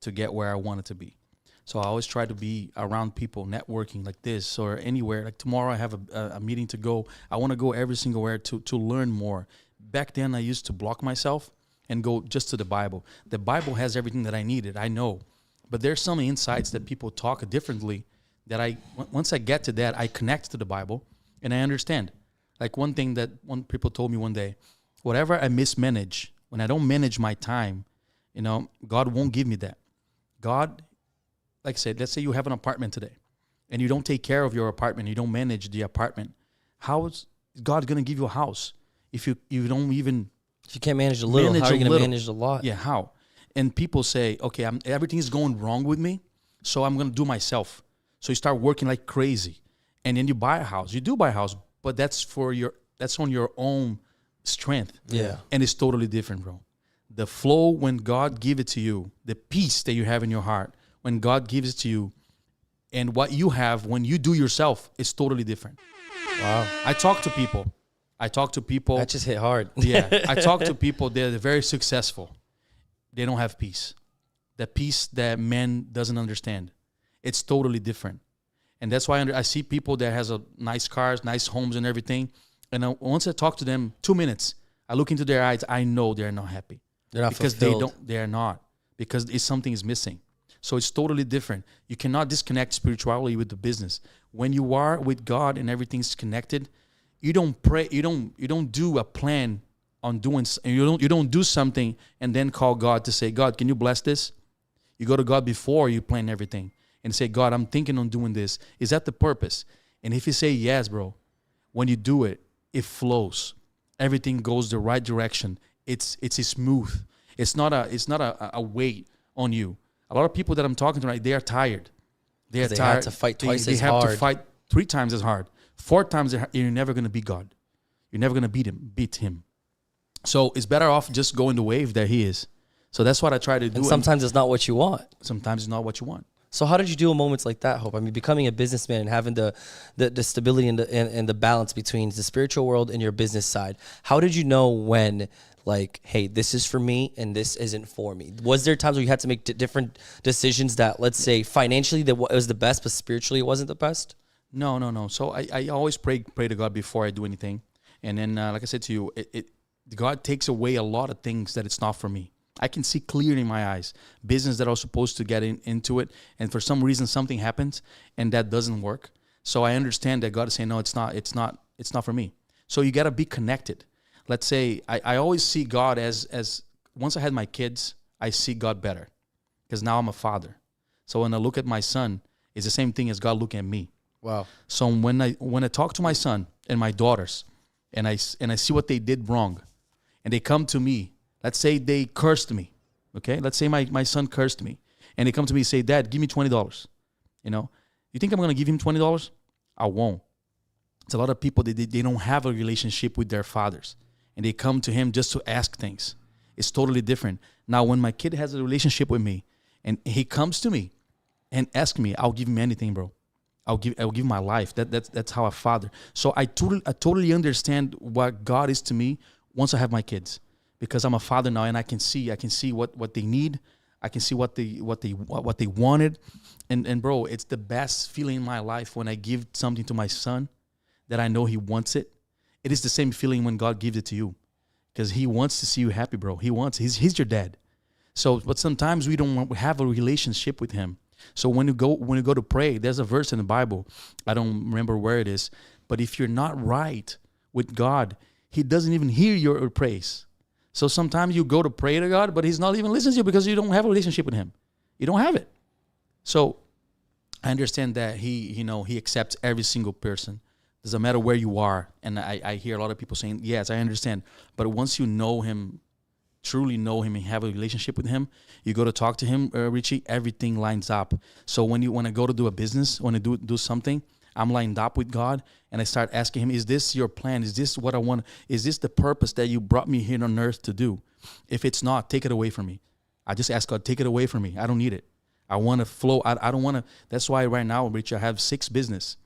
to get where I want it to be. So I always try to be around people, networking like this or anywhere. Like tomorrow I have a meeting to go. I want to go every single where to learn more. Back then I used to block myself and go just to the Bible. The Bible has everything that I needed, I know. But there's some insights that people talk differently that once I get to that, I connect to the Bible. And I understand. Like one thing that one people told me one day, whatever I mismanage, when I don't manage my time, God won't give me that. God, like I said, let's say you have an apartment today and you don't take care of your apartment, you don't manage the apartment. How is God going to give you a house if you don't even... If you can't manage a little, how are you going to manage a lot? Yeah, how? And people say, okay, everything is going wrong with me, so I'm going to do myself. So you start working like crazy. And then you buy a house. You do buy a house, but that's on your own strength. Yeah. And it's totally different, bro. The flow when God gives it to you, the peace that you have in your heart, when God gives it to you, and what you have when you do yourself is totally different. Wow. I talk to people. That just hit hard. Yeah. I talk to people. They're very successful. They don't have peace. The peace that man doesn't understand. It's totally different. And that's why I see people that has nice cars, nice homes and everything. And once I talk to them 2 minutes, I look into their eyes, I know they're not happy. They're not because fulfilled. They're not. Because something is missing. So it's totally different. You cannot disconnect spirituality with the business. When you are with God and everything's connected, you don't pray, you don't do a plan on doing, you don't do something and then call God to say, God, can you bless this? You go to God before you plan everything. And say, God, I'm thinking on doing this. Is that the purpose? And if you say yes, bro, when you do it, it flows. Everything goes the right direction. It's smooth. It's not a weight on you. A lot of people that I'm talking to, right, they are tired. They are tired. Have to fight twice as hard. They have to fight 3 times as hard, 4 times as hard. You're never going to beat God. You're never going to beat him. So it's better off just going the wave that he is. So that's what I try to do. And sometimes it's not what you want. Sometimes it's not what you want. So how did you deal with moments like that, Hope? I mean, becoming a businessman and having the stability and the balance between the spiritual world and your business side. How did you know when, like, hey, this is for me and this isn't for me? Was there times where you had to make different decisions that, let's say, financially that it was the best, but spiritually it wasn't the best? No. So I always pray to God before I do anything. And then, like I said to you, God takes away a lot of things that it's not for me. I can see clearly in my eyes business that I was supposed to get into it, and for some reason something happens and that doesn't work. So I understand that God is saying, no, it's not for me. So you got to be connected. Let's say I always see God as once I had my kids, I see God better because now I'm a father. So when I look at my son, it's the same thing as God looking at me. Wow. So when I talk to my son and my daughters, and I see what they did wrong, and they come to me. Let's say they cursed me, okay? Let's say my son cursed me, and they come to me and say, Dad, give me $20. You think I'm going to give him $20? I won't. It's a lot of people, they don't have a relationship with their fathers, and they come to him just to ask things. It's totally different. Now, when my kid has a relationship with me, and he comes to me and asks me, I'll give him anything, bro. I'll give my life. That's how I father. So I totally understand what God is to me once I have my kids. Because I'm a father now, and I can see what they need, I can see what they wanted, and bro, it's the best feeling in my life when I give something to my son that I know he wants it. It is the same feeling when God gives it to you, because he wants to see you happy, bro. He's your dad. So, but sometimes we don't have a relationship with him. So when you go to pray, there's a verse in the Bible. I don't remember where it is, but if you're not right with God, he doesn't even hear your praise. So sometimes you go to pray to God, but he's not even listening to you because you don't have a relationship with him. You don't have it. So I understand that he accepts every single person. Doesn't matter where you are. And I hear a lot of people saying, yes, I understand. But once you know him, truly know him and have a relationship with him, you go to talk to him, Richie, everything lines up. So when I go to do a business, when I do something, I'm lined up with God and I start asking him, is this your plan? Is this what I want? Is this the purpose that you brought me here on earth to do? If it's not, take it away from me. I just ask God, take it away from me. I don't need it. I want to flow. I don't want to. That's why right now, Richie, I have 6 business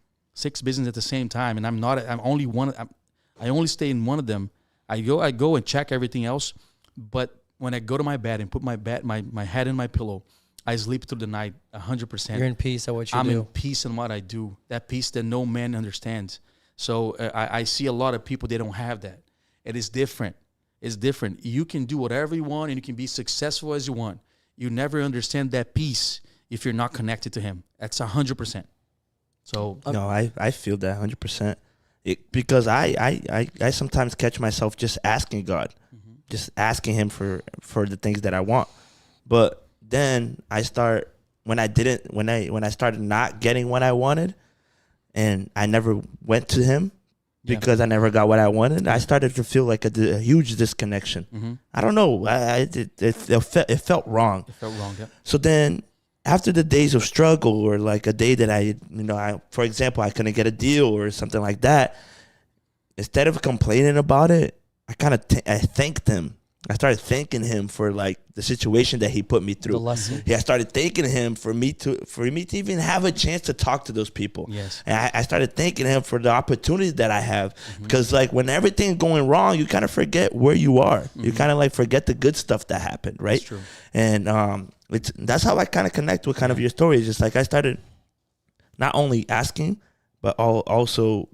at the same time. And I only stay in one of them. I go and check everything else. But when I go to my bed and put my head in my pillow, I sleep through the night 100%. You're in peace at what you do. I'm in peace in what I do. That peace that no man understands. So I see a lot of people, they don't have that. It is different. It's different. You can do whatever you want and you can be successful as you want. You never understand that peace if you're not connected to him. That's 100%. So no, I feel that 100%. Because I sometimes catch myself just asking God, just asking him for the things that I want. But then I start when I started not getting what I wanted, and I never went to him because I never got what I wanted. I started to feel like a huge disconnection. I don't know. It felt wrong. It felt wrong. Yeah. So then, after the days of struggle, or like a day that I for example, I couldn't get a deal or something like that, instead of complaining about it, I thanked him. I started thanking him for like the situation that he put me through. The lesson. Yeah, I started thanking him for me to even have a chance to talk to those people. Yes. And I started thanking him for the opportunity that I have, because like when everything's going wrong, you kind of forget where you are. You kind of like forget the good stuff that happened, right? That's true. And that's how I kind of connect with kind of your story. It's just like I started not only asking, but also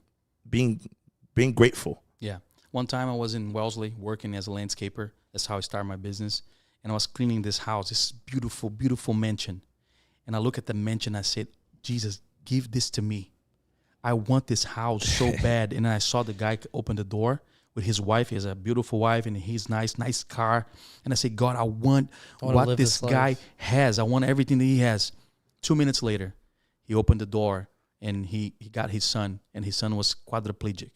being grateful. Yeah. One time I was in Wellesley working as a landscaper. That's how I started my business. And I was cleaning this house, this beautiful, beautiful mansion. And I look at the mansion. I said, Jesus, give this to me. I want this house so bad. And then I saw the guy open the door with his wife. He has a beautiful wife and he's nice car. And I said, God, I want what this guy has. I want everything that he has. 2 minutes later, he opened the door and he got his son. And his son was quadriplegic.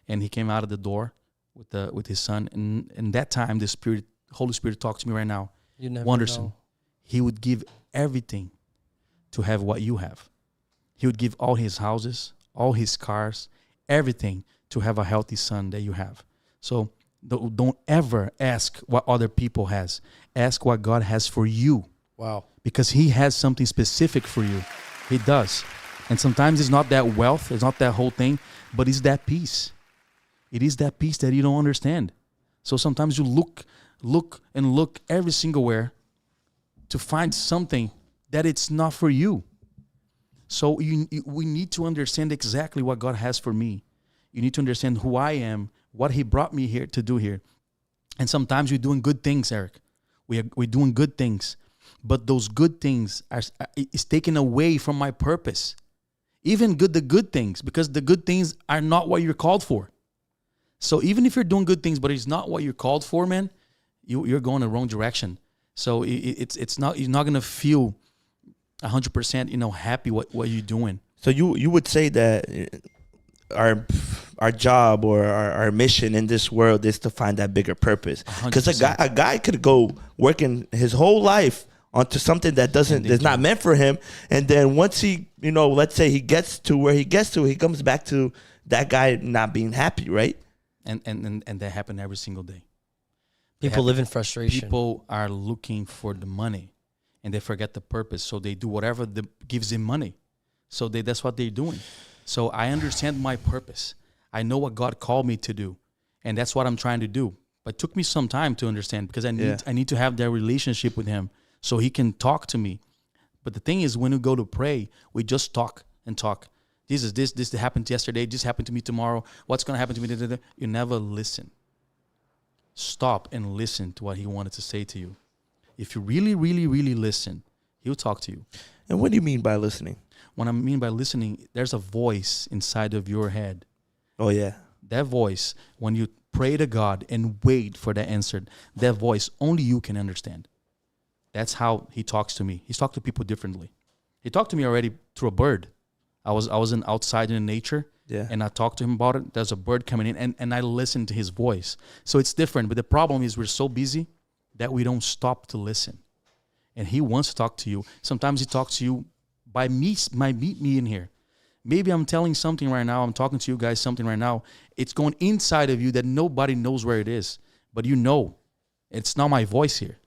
And he came out of the door with his son. And that time, the Holy Spirit talked to me right now. You never Wanderson, know. he would give everything to have what you have. He would give all his houses, all his cars, everything to have a healthy son that you have. So don't ever ask what other people has. Ask what God has for you. Wow. Because he has something specific for you. He does. And sometimes it's not that wealth, it's not that whole thing, but it's that peace. It is that peace that you don't understand. So sometimes you look every single where to find something that it's not for you. So we need to understand exactly what God has for me. You need to understand who I am, what he brought me here to do here. And sometimes we're doing good things, Eric. We're doing good things. But those good things is taken away from my purpose. Even the good things, because the good things are not what you're called for. So even if you're doing good things, but it's not what you're called for, man, you're going the wrong direction. So it's not, you're not gonna feel 100%, happy what you're doing. So you would say that our job or our mission in this world is to find that bigger purpose. Because a guy could go working his whole life onto something that that's not meant for him, and then once he, let's say he gets to where he gets to, he comes back to that guy not being happy, right? And that happens every single day. People live in frustration. People are looking for the money, and they forget the purpose. So they do whatever gives them money. So that's what they're doing. So I understand my purpose. I know what God called me to do, and that's what I'm trying to do. But it took me some time to understand, because I need to have that relationship with him so he can talk to me. But the thing is, when we go to pray, we just talk and talk. This happened yesterday. This happened to me tomorrow. What's going to happen to me? You never listen. stop and listen to what he wanted to say to you. If you really, really, really listen, he'll talk to you. And what do you mean by listening? What I mean by listening, there's a voice inside of your head. Oh, yeah. That voice, when you pray to God and wait for that answer, that voice, only you can understand. That's how he talks to me. He's talked to people differently. He talked to me already through a bird. I was outside in nature, and I talked to him about it. There's a bird coming in, and I listened to his voice. So it's different. But the problem is we're so busy that we don't stop to listen. And he wants to talk to you. Sometimes he talks to you by meet me in here. Maybe I'm telling something right now. I'm talking to you guys something right now. It's going inside of you that nobody knows where it is. But you know, it's not my voice here.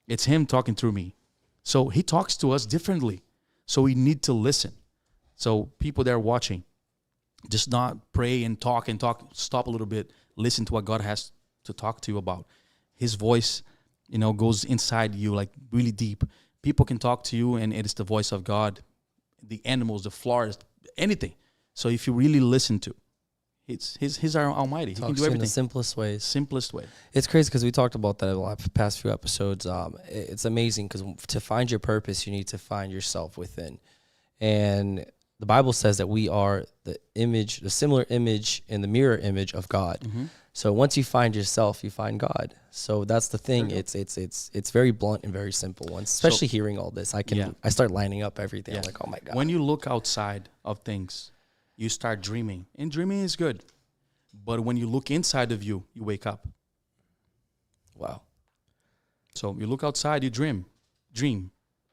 It's him talking through me. So he talks to us differently. So we need to listen. So people that are watching, just not pray and talk. Stop a little bit. Listen to what God has to talk to you about. His voice, goes inside you like really deep. People can talk to you, and it is the voice of God. The animals, the flowers, anything. So if you really listen to, he's our Almighty. He can do everything. In the simplest ways. Simplest way. It's crazy because we talked about that in the past few episodes. It's amazing because to find your purpose, you need to find yourself within. And the Bible says that we are the similar image and the mirror image of God. Mm-hmm. So once you find yourself, you find God. So that's the thing. It's very blunt and very simple. Once, especially hearing all this, I start lining up everything. I'm like, oh my God. When you look outside of things, you start dreaming, and dreaming is good. But when you look inside of you, you wake up. Wow. So you look outside, you dream,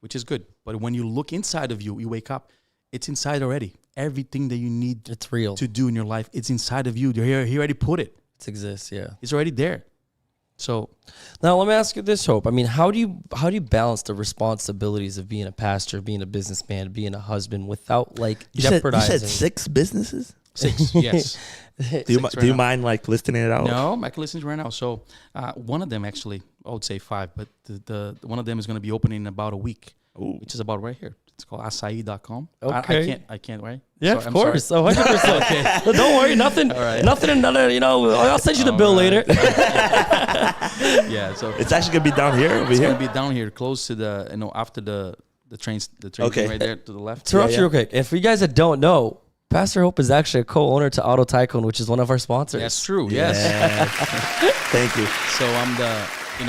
which is good. But when you look inside of you, you wake up. It's inside already. Everything that you need it's real to do in your life, it's inside of you. He already put it. It exists, yeah. It's already there. So now let me ask you this, Hope. I mean, how do you balance the responsibilities of being a pastor, being a businessman, being a husband without jeopardizing? You said 6 businesses? 6, yes. Do you mind listing it out? No, I can listen to it right now. So one of them actually, I would say 5, but the one of them is going to be opening in about a week, which is about right here. It's called acai.com. Okay. I can't, right? Yeah, of course. 100%. Okay. Don't worry, nothing. All right. Nothing. I'll send you the bill later. Yeah. So it's actually gonna be down here. It's gonna be down here, close to the after the train okay. right there to the left. Interrupt you real quick. And for you guys that don't know, Pastor Hope is actually a co-owner to Auto Tycoon, which is one of our sponsors. That's true. Yes. Thank you. So I'm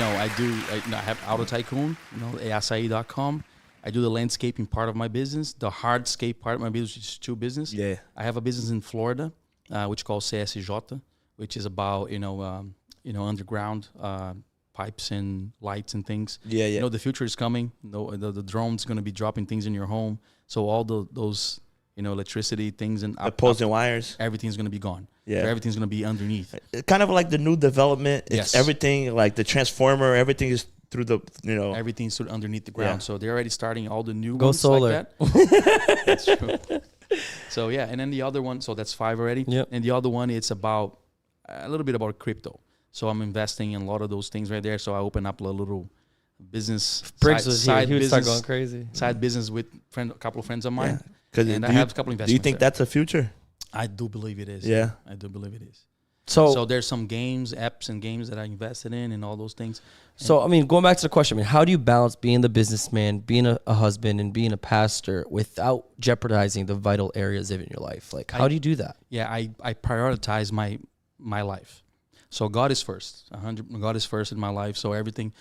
I have Auto Tycoon. Acai.com. I do the landscaping part of my business, the hardscape part of my business, which is 2 business. Yeah. I have a business in Florida, which is called CSJ, which is about underground pipes and lights and things. Yeah. The future is coming. The drone's going to be dropping things in your home. So all those electricity things and poles and wires, everything's going to be gone. Yeah. So everything's going to be underneath. It's kind of like the new development. It's everything like the transformer. Everything is through the everything's sort of underneath the ground. Yeah. So they're already starting all the new Go ones solar. Like that. That's true. So yeah, and then the other one, so that's 5 already. Yep. And the other one, it's about a little bit about crypto. So I'm investing in a lot of those things right there. So I open up a little business side he would start going crazy. Side business with a couple of friends of mine. Yeah. And I have a couple investments. Do you think that's the future? I do believe it is. Yeah. I do believe it is. So there's some apps and games that I invested in and all those things. So, going back to the question, how do you balance being the businessman, being a husband, and being a pastor without jeopardizing the vital areas of your life? How do you do that? Yeah, I prioritize my life. So God is first. God is first in my life. So everything,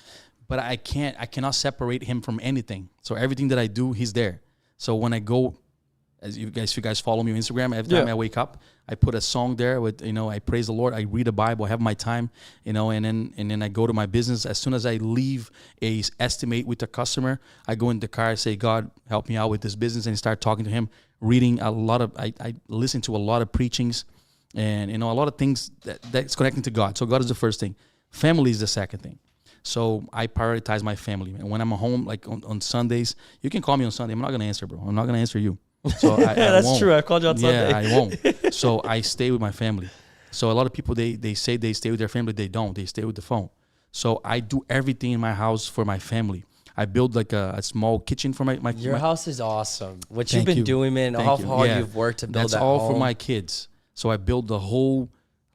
but I cannot separate him from anything. So everything that I do, he's there. So when I go, if you guys follow me on Instagram, every time I wake up, I put a song there with, I praise the Lord. I read the Bible. I have my time, and then I go to my business. As soon as I leave a estimate with the customer, I go in the car, I say, God, help me out with this business, and start talking to him, reading a lot of, I listen to a lot of preachings, and, a lot of things that's connecting to God. So God is the first thing. Family is the second thing. So I prioritize my family. And when I'm at home, like on Sundays, you can call me on Sunday. I'm not going to answer, bro. I'm not going to answer you. So I that's won't. true. I called you on Sunday. Yeah, I won't. So I stay with my family. So a lot of people, they say they stay with their family. They don't. They stay with the phone. So I do everything in my house for my family. I build like a small kitchen for my Your house is awesome. What Thank you've been you. doing, man, Thank how you. hard Yeah. you've worked to build That's that all home. for my kids. So I build the whole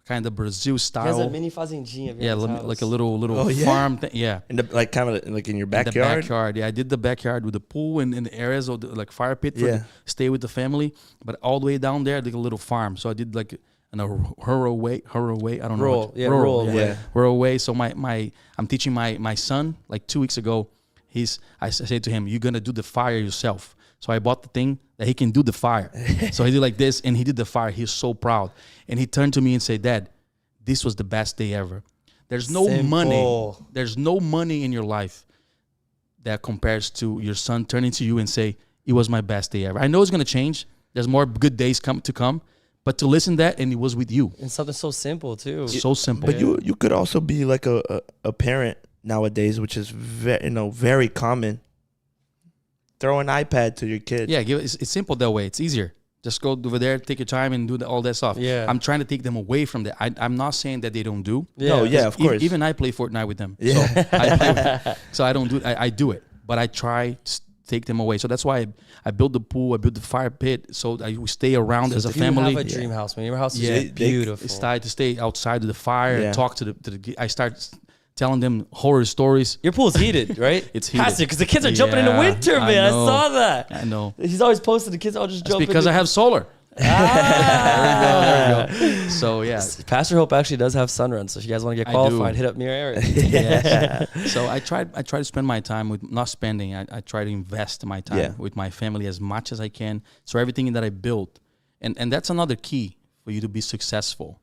kind of Brazil He style. has a mini fazendinha. Yeah, like a little yeah? farm thing. Yeah. In the, like kind of like in your backyard. In the backyard, yeah. I did the backyard with the pool and in the areas of the, like fire pit for stay with the family. But all the way down there, like a little farm. So I did like in a rural way. I don't know. Rural way. So I'm teaching my son like 2 weeks ago. I said to him, "You're gonna do the fire yourself." So I bought the thing that he can do the fire. So he did like this, and he did the fire. He's so proud, and he turned to me and said, "Dad, this was the best day ever." There's no money. There's no money in your life that compares to your son turning to you and say, "It was my best day ever." I know it's gonna change. There's more good days to come, but to listen to that, and it was with you. And something so simple too. So simple. But you could also be like a parent nowadays, which is very common. Throw an iPad to your kid. Yeah, it's simple that way. It's easier. Just go over there, take your time, and do all that stuff. Yeah. I'm trying to take them away from that. I'm not saying that they don't do. Yeah. No, yeah, of course. Even I play Fortnite with them. Yeah. So I don't do. I do it, but I try to take them away. So that's why I built the pool. I built the fire pit. So we stay around as a family. You have a dream house, man. Your house is beautiful. It's time to stay outside of the fire and talk to the. I start telling them horror stories. Your pool's heated, right? It's heated. Has to, because the kids are jumping in the winter, man. I saw that. I know. He's always posting the kids all just jumping. Because I have solar. There we go. So yeah, Pastor Hope actually does have sun runs. So if you guys want to get qualified, hit up near area. Yes. So I try to spend my time with not spending. I try to invest my time with my family as much as I can. So everything that I built, and that's another key for you to be successful.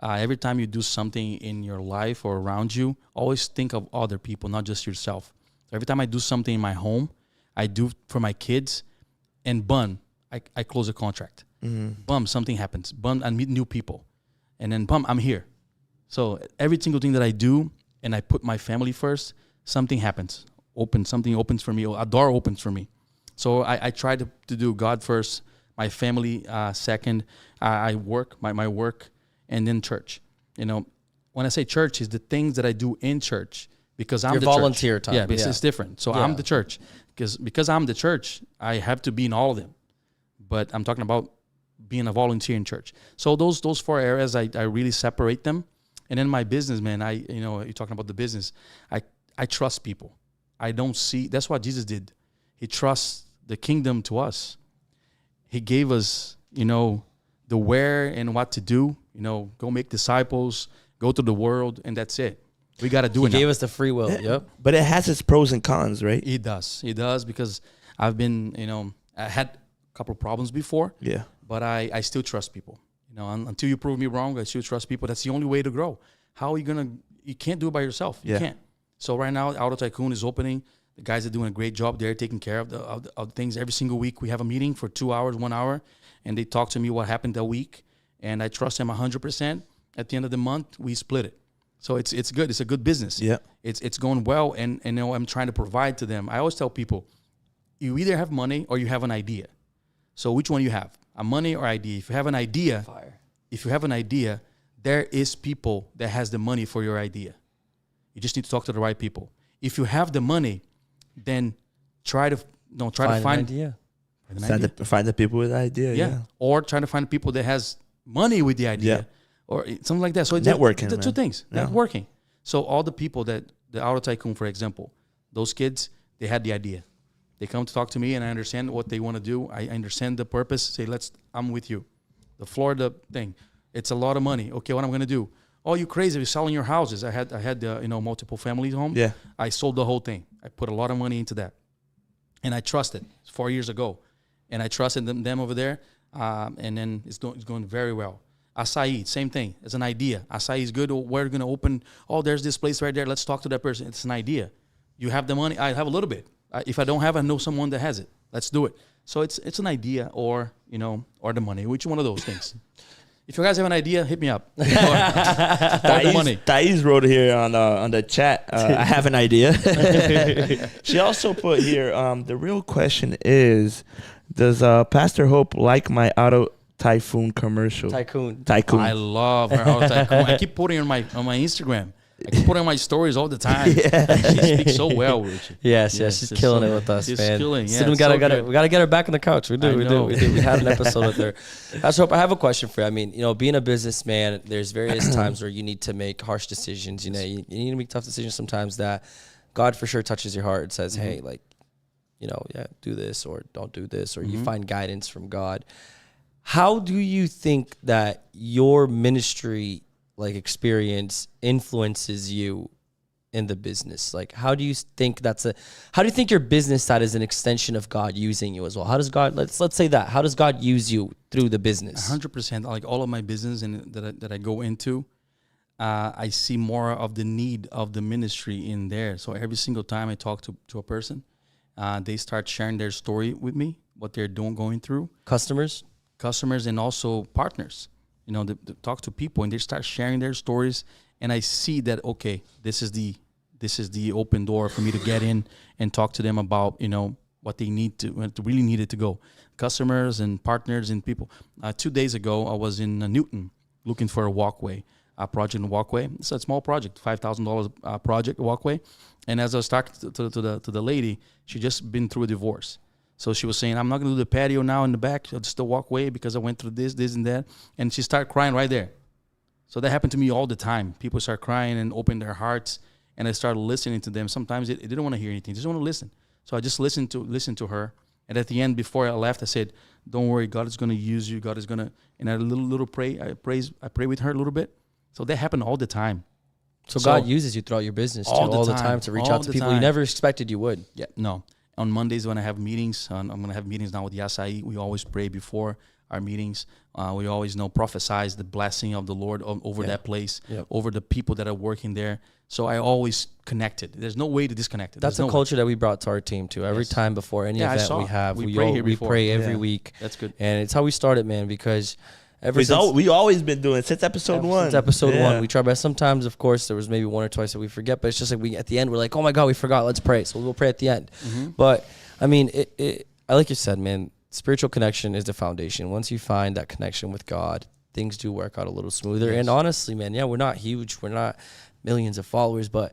Every time you do something in your life or around you, always think of other people, not just yourself. Every time I do something in my home, I do for my kids, and I close a contract. Something happens. I meet new people. And then I'm here. So every single thing that I do, and I put my family first, something happens. Something opens for me, or a door opens for me. So I try to do God first, my family second. I work, my work, and then church. You know, when I say church, is the things that I do in church, because I'm your the volunteer church. time. Yeah, because it's different. So I'm the church. Because I'm the church, I have to be in all of them. But I'm talking about being a volunteer in church. So those 4 areas, I really separate them. And then my business, man, you're talking about the business. I trust people. I don't see, that's what Jesus did. He trusts the kingdom to us. He gave us, the where and what to do. Go make disciples, go to the world, and that's it. We got to do it now. He gave us the free will. Yep. But it has its pros and cons, right? It does. It does, because I've been, I had a couple of problems before. Yeah. But I still trust people. Until you prove me wrong, I still trust people. That's the only way to grow. How are you can't do it by yourself. You can't. So right now, Auto Tycoon is opening. The guys are doing a great job. They're taking care of the things. Every single week, we have a meeting for 2 hours, 1 hour, and they talk to me what happened that week. And I trust them 100%. At the end of the month, we split it. So it's good. It's a good business. Yeah. It's going well, and I'm trying to provide to them. I always tell people, you either have money or you have an idea. So which one you have? A money or idea? If you have an idea, there is people that has the money for your idea. You just need to talk to the right people. If you have the money, then try to find an idea. Find the people with the idea. Yeah. Or trying to find people that has money with the idea, or something like that. So networking. The two things. Networking. So all the people the Auto Tycoon, for example, those kids, they had the idea. They come to talk to me, and I understand what they want to do. I understand the purpose. Say, I'm with you. The Florida thing, it's a lot of money. Okay, what I'm going to do? Oh, you crazy? You're selling your houses. I had multiple families home. Yeah. I sold the whole thing. I put a lot of money into that, and I trusted 4 years ago, and I trusted them over there. And then it's going very well. Acai, same thing. It's an idea. Acai is good. We're going to open. Oh, there's this place right there. Let's talk to that person. It's an idea. You have the money. I have a little bit. If I don't have, I know someone that has it. Let's do it. So it's an idea or the money. Which one of those things? If you guys have an idea, hit me up. Or the money. Thais wrote here on the chat, I have an idea. She also put here, the real question is, does Pastor Hope like my Auto Typhoon commercial? Tycoon. Tycoon. I love her Auto Tycoon. I keep putting it on my Instagram. I can put on my stories all the time. She speaks so well, Richie. Yes, she's killing it with us, she's man. killing, We gotta get her back on the couch. We do. We had an episode with her. I have a question for you. I mean, being a businessman, there's various times where you need to make harsh decisions. You need to make tough decisions sometimes that God for sure touches your heart and says, hey, like, do this or don't do this, or you find guidance from God. How do you think that your ministry experience influences you in the business? Like, how do you think your business side is an extension of God using you as well? How does God, let's say that, how does God use you through the business? 100%. Like all of my business that I go into, I see more of the need of the ministry in there. So every single time I talk to a person, they start sharing their story with me, what they're going through. Customers and also partners. They talk to people and they start sharing their stories, and I see that, okay, this is the open door for me to get in and talk to them about what they really needed to go. Customers and partners and people. 2 days ago, I was in Newton looking for a project in walkway. It's a small project, $5,000 project walkway. And as I was talking to the lady, she just been through a divorce. So she was saying, I'm not going to do the patio now in the back, just the walkway, because I went through this and that. And she started crying right there. So that happened to me all the time. People start crying and open their hearts, and I started listening to them. Sometimes they didn't want to hear anything. They just want to listen. So I just listened to her. And at the end, before I left, I said, don't worry, God is going to use you. God is going to, and I pray with her a little bit. So that happened all the time. So God uses you throughout your business all the time to reach out to people you never expected you would. Yeah, no. On Mondays when I have meetings, I'm going to have meetings now with the Acai. We always pray before our meetings. We always prophesize the blessing of the Lord over that place, over the people that are working there. So I always connected. There's no way to disconnect it. That's a culture that we brought to our team too. Every time before any event we have, we pray every week. That's good. And it's how we started, man, because we always been doing since episode one. Since episode one, we try. But sometimes, of course, there was maybe one or twice that we forget. But it's just like at the end, we're like, oh my God, we forgot. Let's pray. So we'll pray at the end. But I mean, I like you said, man, spiritual connection is the foundation. Once you find that connection with God, things do work out a little smoother. And honestly, man, we're not huge. We're not millions of followers, but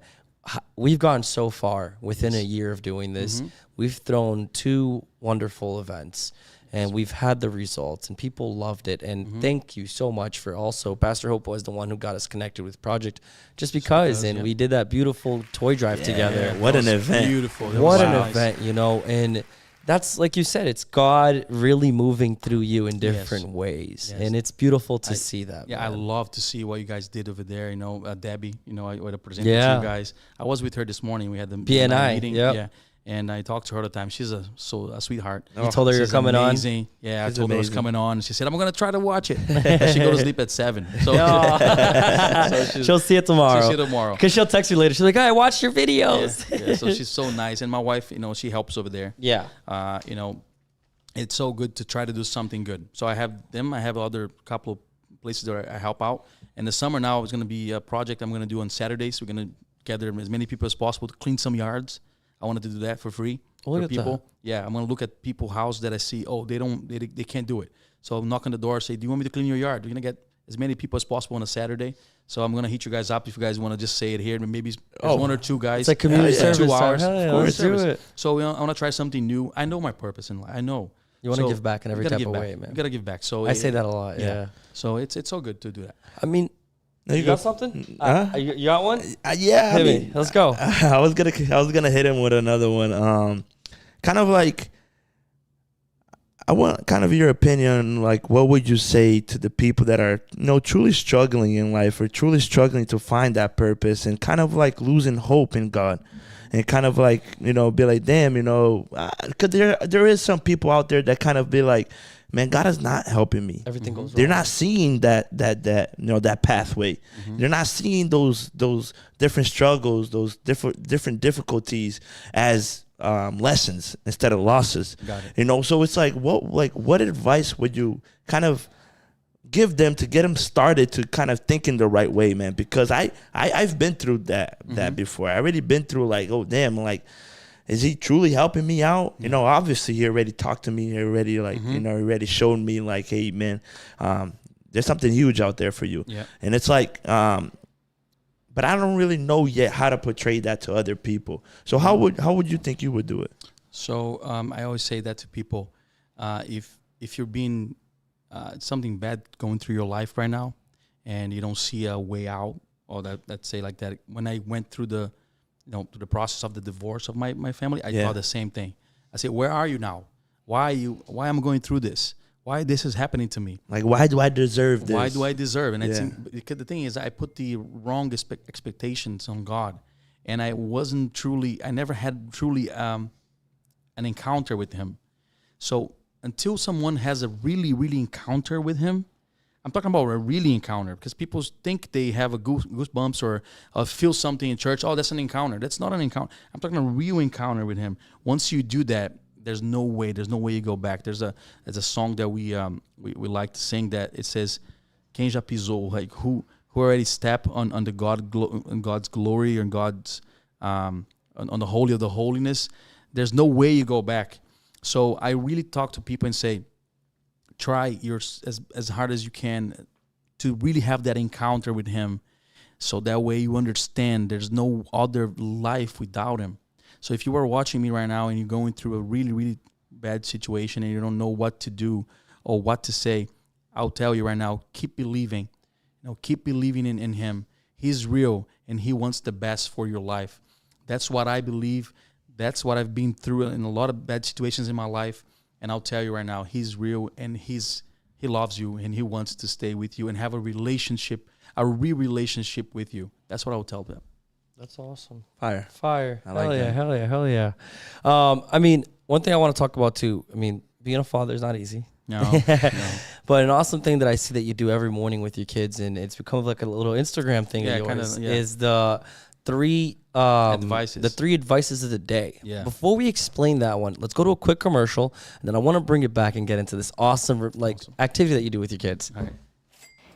we've gone so far within a year of doing this. We've thrown 2 wonderful events. And we've had the results, and people loved it. And thank you so much for also, Pastor Hope was the one who got us connected with Project just because. We did that beautiful toy drive together. What an event. Beautiful. What an event, and that's, like you said, it's God really moving through you in different ways. And it's beautiful to see that. Yeah, man. I love to see what you guys did over there. Debbie, I would have presented to you guys. I was with her this morning. We had the BNI meeting. Yep. Yeah. And I talked to her all the time. She's a sweetheart. You told her you're coming amazing. on? Yeah, I told her I was coming on. She said, I'm going to try to watch it. She goes to sleep at 7. So, she'll see it tomorrow. She'll see it tomorrow. Because she'll text you later. She's like, I watched your videos. Yeah, so she's so nice. And my wife, she helps over there. Yeah. It's so good to try to do something good. So I have them. I have other couple of places that I help out. In the summer now, it's going to be a project I'm going to do on Saturdays. We're going to gather as many people as possible to clean some yards. I wanted to do that for free for people. Yeah, I'm gonna look at people's house that I see. Oh, they can't do it. So I'll knock on the door, say, "Do you want me to clean your yard?" We're gonna get as many people as possible on a Saturday. So I'm gonna hit you guys up if you guys want to just say it here. Maybe there's 1 or 2 guys. It's like community service. 2 hours. Let's do it. So I want to try something new. I know my purpose in life. I know. You want to give back in every type of way, man. You gotta give back. So I say that a lot. Yeah. So it's so good to do that. I mean. You got something? You got one? Yeah. Hit me. Let's go. I was gonna hit him with another one. Kind of like, I want kind of your opinion. Like, what would you say to the people that are truly struggling in life, or truly struggling to find that purpose, and kind of like losing hope in God, and kind of like be like, damn, because there is some people out there that kind of be like, man, God is not helping me. Everything goes wrong. They're not seeing that pathway. They're not seeing those different struggles, those different difficulties as lessons instead of losses. Got it. So it's like what advice would you kind of give them to get them started to kind of think in the right way, man? Because I've been through that before. I already been through like, oh damn, like, is he truly helping me out? Obviously he already talked to me. He already he already showed me like, hey man, there's something huge out there for you. Yeah. And it's like, but I don't really know yet how to portray that to other people. So how would you think you would do it? So I always say that to people. If you're being something bad going through your life right now, and you don't see a way out, or let's say like that. When I went through the through the process of the divorce of my family, I thought the same thing. I said, where are you now? Why am I going through this? Why this is happening to me? Like, why do I deserve this? Why do I deserve? And because the thing is, I put the wrong expectations on God, and I never had truly an encounter with Him. So until someone has a really, really encounter with Him, I'm talking about a really encounter, because people think they have a goosebumps or feel something in church. Oh, that's an encounter. That's not an encounter. I'm talking a real encounter with Him. Once you do that, there's no way you go back. There's a song that we like to sing that it says, "Quem já pisou?" Like who already stepped on God's glory and God's on the holy of the holiness. There's no way you go back. So I really talk to people and say, try as hard as you can to really have that encounter with Him, so that way you understand there's no other life without Him. So if you are watching me right now and you're going through a really, really bad situation and you don't know what to do or what to say, I'll tell you right now, keep believing. Keep believing in Him. He's real and He wants the best for your life. That's what I believe. That's what I've been through in a lot of bad situations in my life. And I'll tell you right now, He's real and He loves you and He wants to stay with you and have a relationship, a real relationship with you. That's what I will tell them. That's awesome. Fire. I like that. Hell yeah. I mean, one thing I want to talk about too, I mean, being a father is not easy. No. But an awesome thing that I see that you do every morning with your kids, and it's become like a little Instagram thing of yours, is the three advices. The 3 advices of the day. Yeah. Before we explain that one, let's go to a quick commercial, and then I want to bring it back and get into this awesome activity that you do with your kids. All right.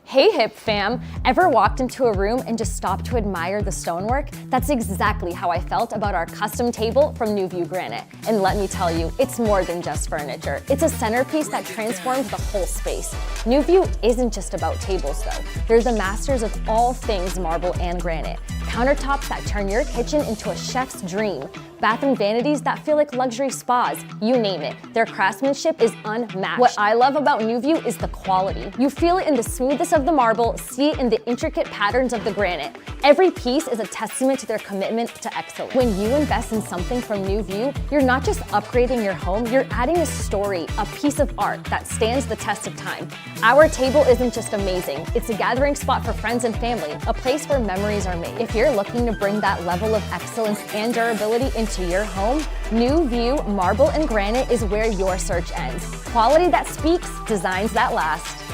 Hey hip fam, ever walked into a room and just stopped to admire the stonework? That's exactly how I felt about our custom table from New View Granite. And let me tell you, it's more than just furniture. It's a centerpiece that transforms the whole space. New View isn't just about tables though. They're the masters of all things marble and granite. Countertops that turn your kitchen into a chef's dream. Bathroom vanities that feel like luxury spas, you name it. Their craftsmanship is unmatched. What I love about New View is the quality. You feel it in the smoothness of the marble, see it in the intricate patterns of the granite. Every piece is a testament to their commitment to excellence. When you invest in something from New View, you're not just upgrading your home, you're adding a story, a piece of art that stands the test of time. Our table isn't just amazing, it's a gathering spot for friends and family, a place where memories are made. If you're looking to bring that level of excellence and durability into your home, New View Marble and Granite is where your search ends. Quality that speaks, designs that last.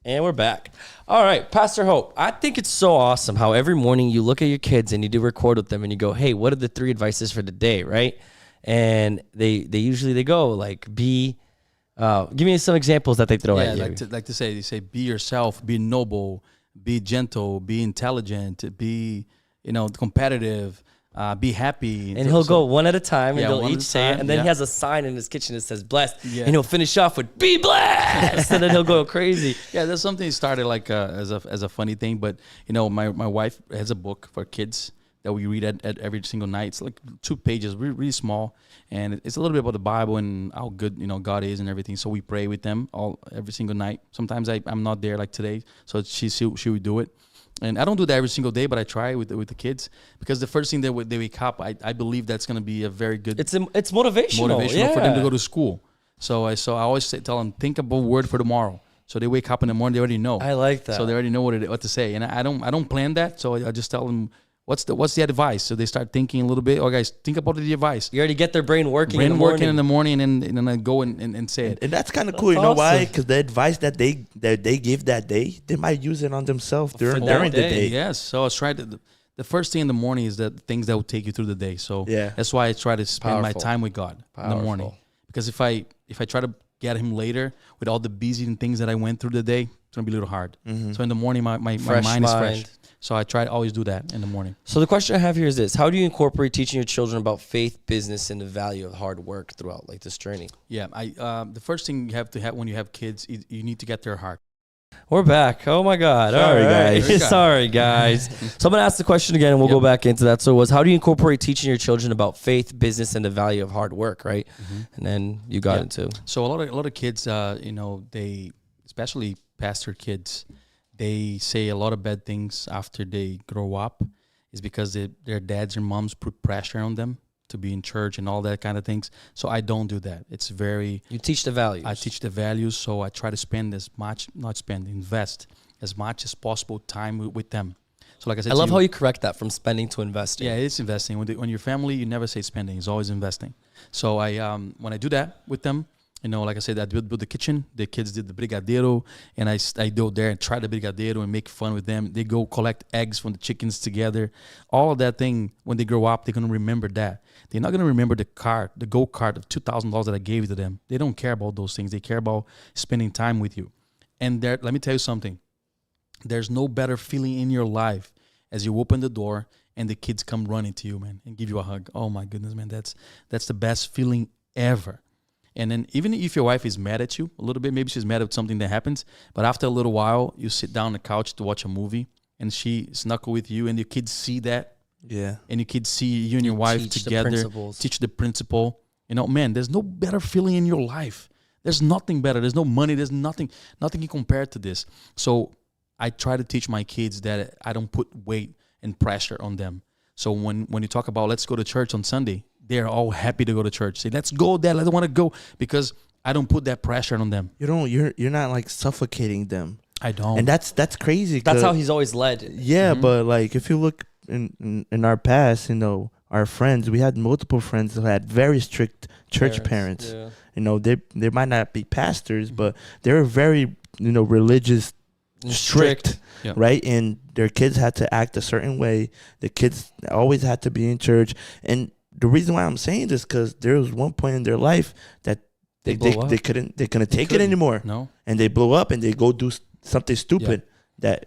And we're back. All right, Pastor Hope, I think it's so awesome how every morning you look at your kids and you do record with them and you go, hey, what are the 3 advices for the day, right? And they usually go like, give me some examples that they throw at you. They say, be yourself, be noble, be gentle, be intelligent, be, competitive, be happy. And he'll go one at a time, and they'll each say it. And then he has a sign in his kitchen that says blessed. Yeah. And he'll finish off with be blessed. And then he'll go crazy. Yeah, there's something started like as a funny thing. But, my wife has a book for kids that we read at every single night. It's like 2 pages, really small. And it's a little bit about the Bible and how good, God is and everything. So we pray with them every single night. Sometimes I'm not there like today. So she would do it. And I don't do that every single day, but I try with the kids, because the first thing they wake up, I believe that's going to be a very good. It's motivational for them to go to school. So I always tell them, think about a word for tomorrow. So they wake up in the morning, they already know. I like that. So they already know what to say, and I don't plan that. So I just tell them, what's the advice? So they start thinking a little bit. Oh, guys, think about the advice. You already get their brain working. In the morning, and then I go and say it. And that's kind of cool. You know why? Because the advice that they give that day, they might use it on themselves during the day. Yes. So I try to. The first thing in the morning is the things that will take you through the day. So that's why I try to spend my time with God in the morning. Because if I try to get Him later with all the busy and things that I went through the day, it's gonna be a little hard. Mm-hmm. So in the morning, my mind is fresh. So I try to always do that in the morning. So the question I have here is this: how do you incorporate teaching your children about faith, business, and the value of hard work throughout this journey? Yeah, the first thing you have to have when you have kids, you need to get their heart. We're back. Oh my God. Sorry, All right. guys. Sorry, guys. So I'm going to ask the question again and we'll go back into that. So it was, how do you incorporate teaching your children about faith, business, and the value of hard work, right? And then you got into. So a lot of kids, they, especially pastor kids, they say a lot of bad things after they grow up is because their dads and moms put pressure on them to be in church and all that kind of things. So I don't do that. It's very... You teach the values. I teach the values, so I try to spend invest as much as possible time with them. So like I said, I love how you correct that from spending to investing. Yeah, it's investing. When your family, you never say spending. It's always investing. So I when I do that with them, like I said, I build the kitchen. The kids did the brigadeiro, and I go there and try the brigadeiro and make fun with them. They go collect eggs from the chickens together. All of that thing, when they grow up, they're going to remember that. They're not going to remember the go-kart of $2,000 that I gave to them. They don't care about those things. They care about spending time with you. And let me tell you something. There's no better feeling in your life as you open the door and the kids come running to you, man, and give you a hug. Oh, my goodness, man. That's the best feeling ever. And then even if your wife is mad at you a little bit, maybe she's mad at something that happens, but after a little while, you sit down on the couch to watch a movie, and she snuggle with you, and your kids see that. Yeah. And your kids see you and your wife together, teach the principle. Man, there's no better feeling in your life. There's nothing better. There's no money. There's nothing can compare to this. So I try to teach my kids that I don't put weight and pressure on them. So when you talk about let's go to church on Sunday, they're all happy to go to church. Say, let's go, Dad. I don't want to go because I don't put that pressure on them. You're not like suffocating them. I don't. And that's crazy. That's how he's always led. Yeah, but like if you look in our past, our friends, we had multiple friends who had very strict church parents. Yeah. They might not be pastors, but they're very, religious, strict. Yeah. Right? And their kids had to act a certain way. The kids always had to be in church. And the reason why I'm saying this because there was one point in their life that they couldn't take it anymore. No. And they blow up and they go do something stupid. Yeah.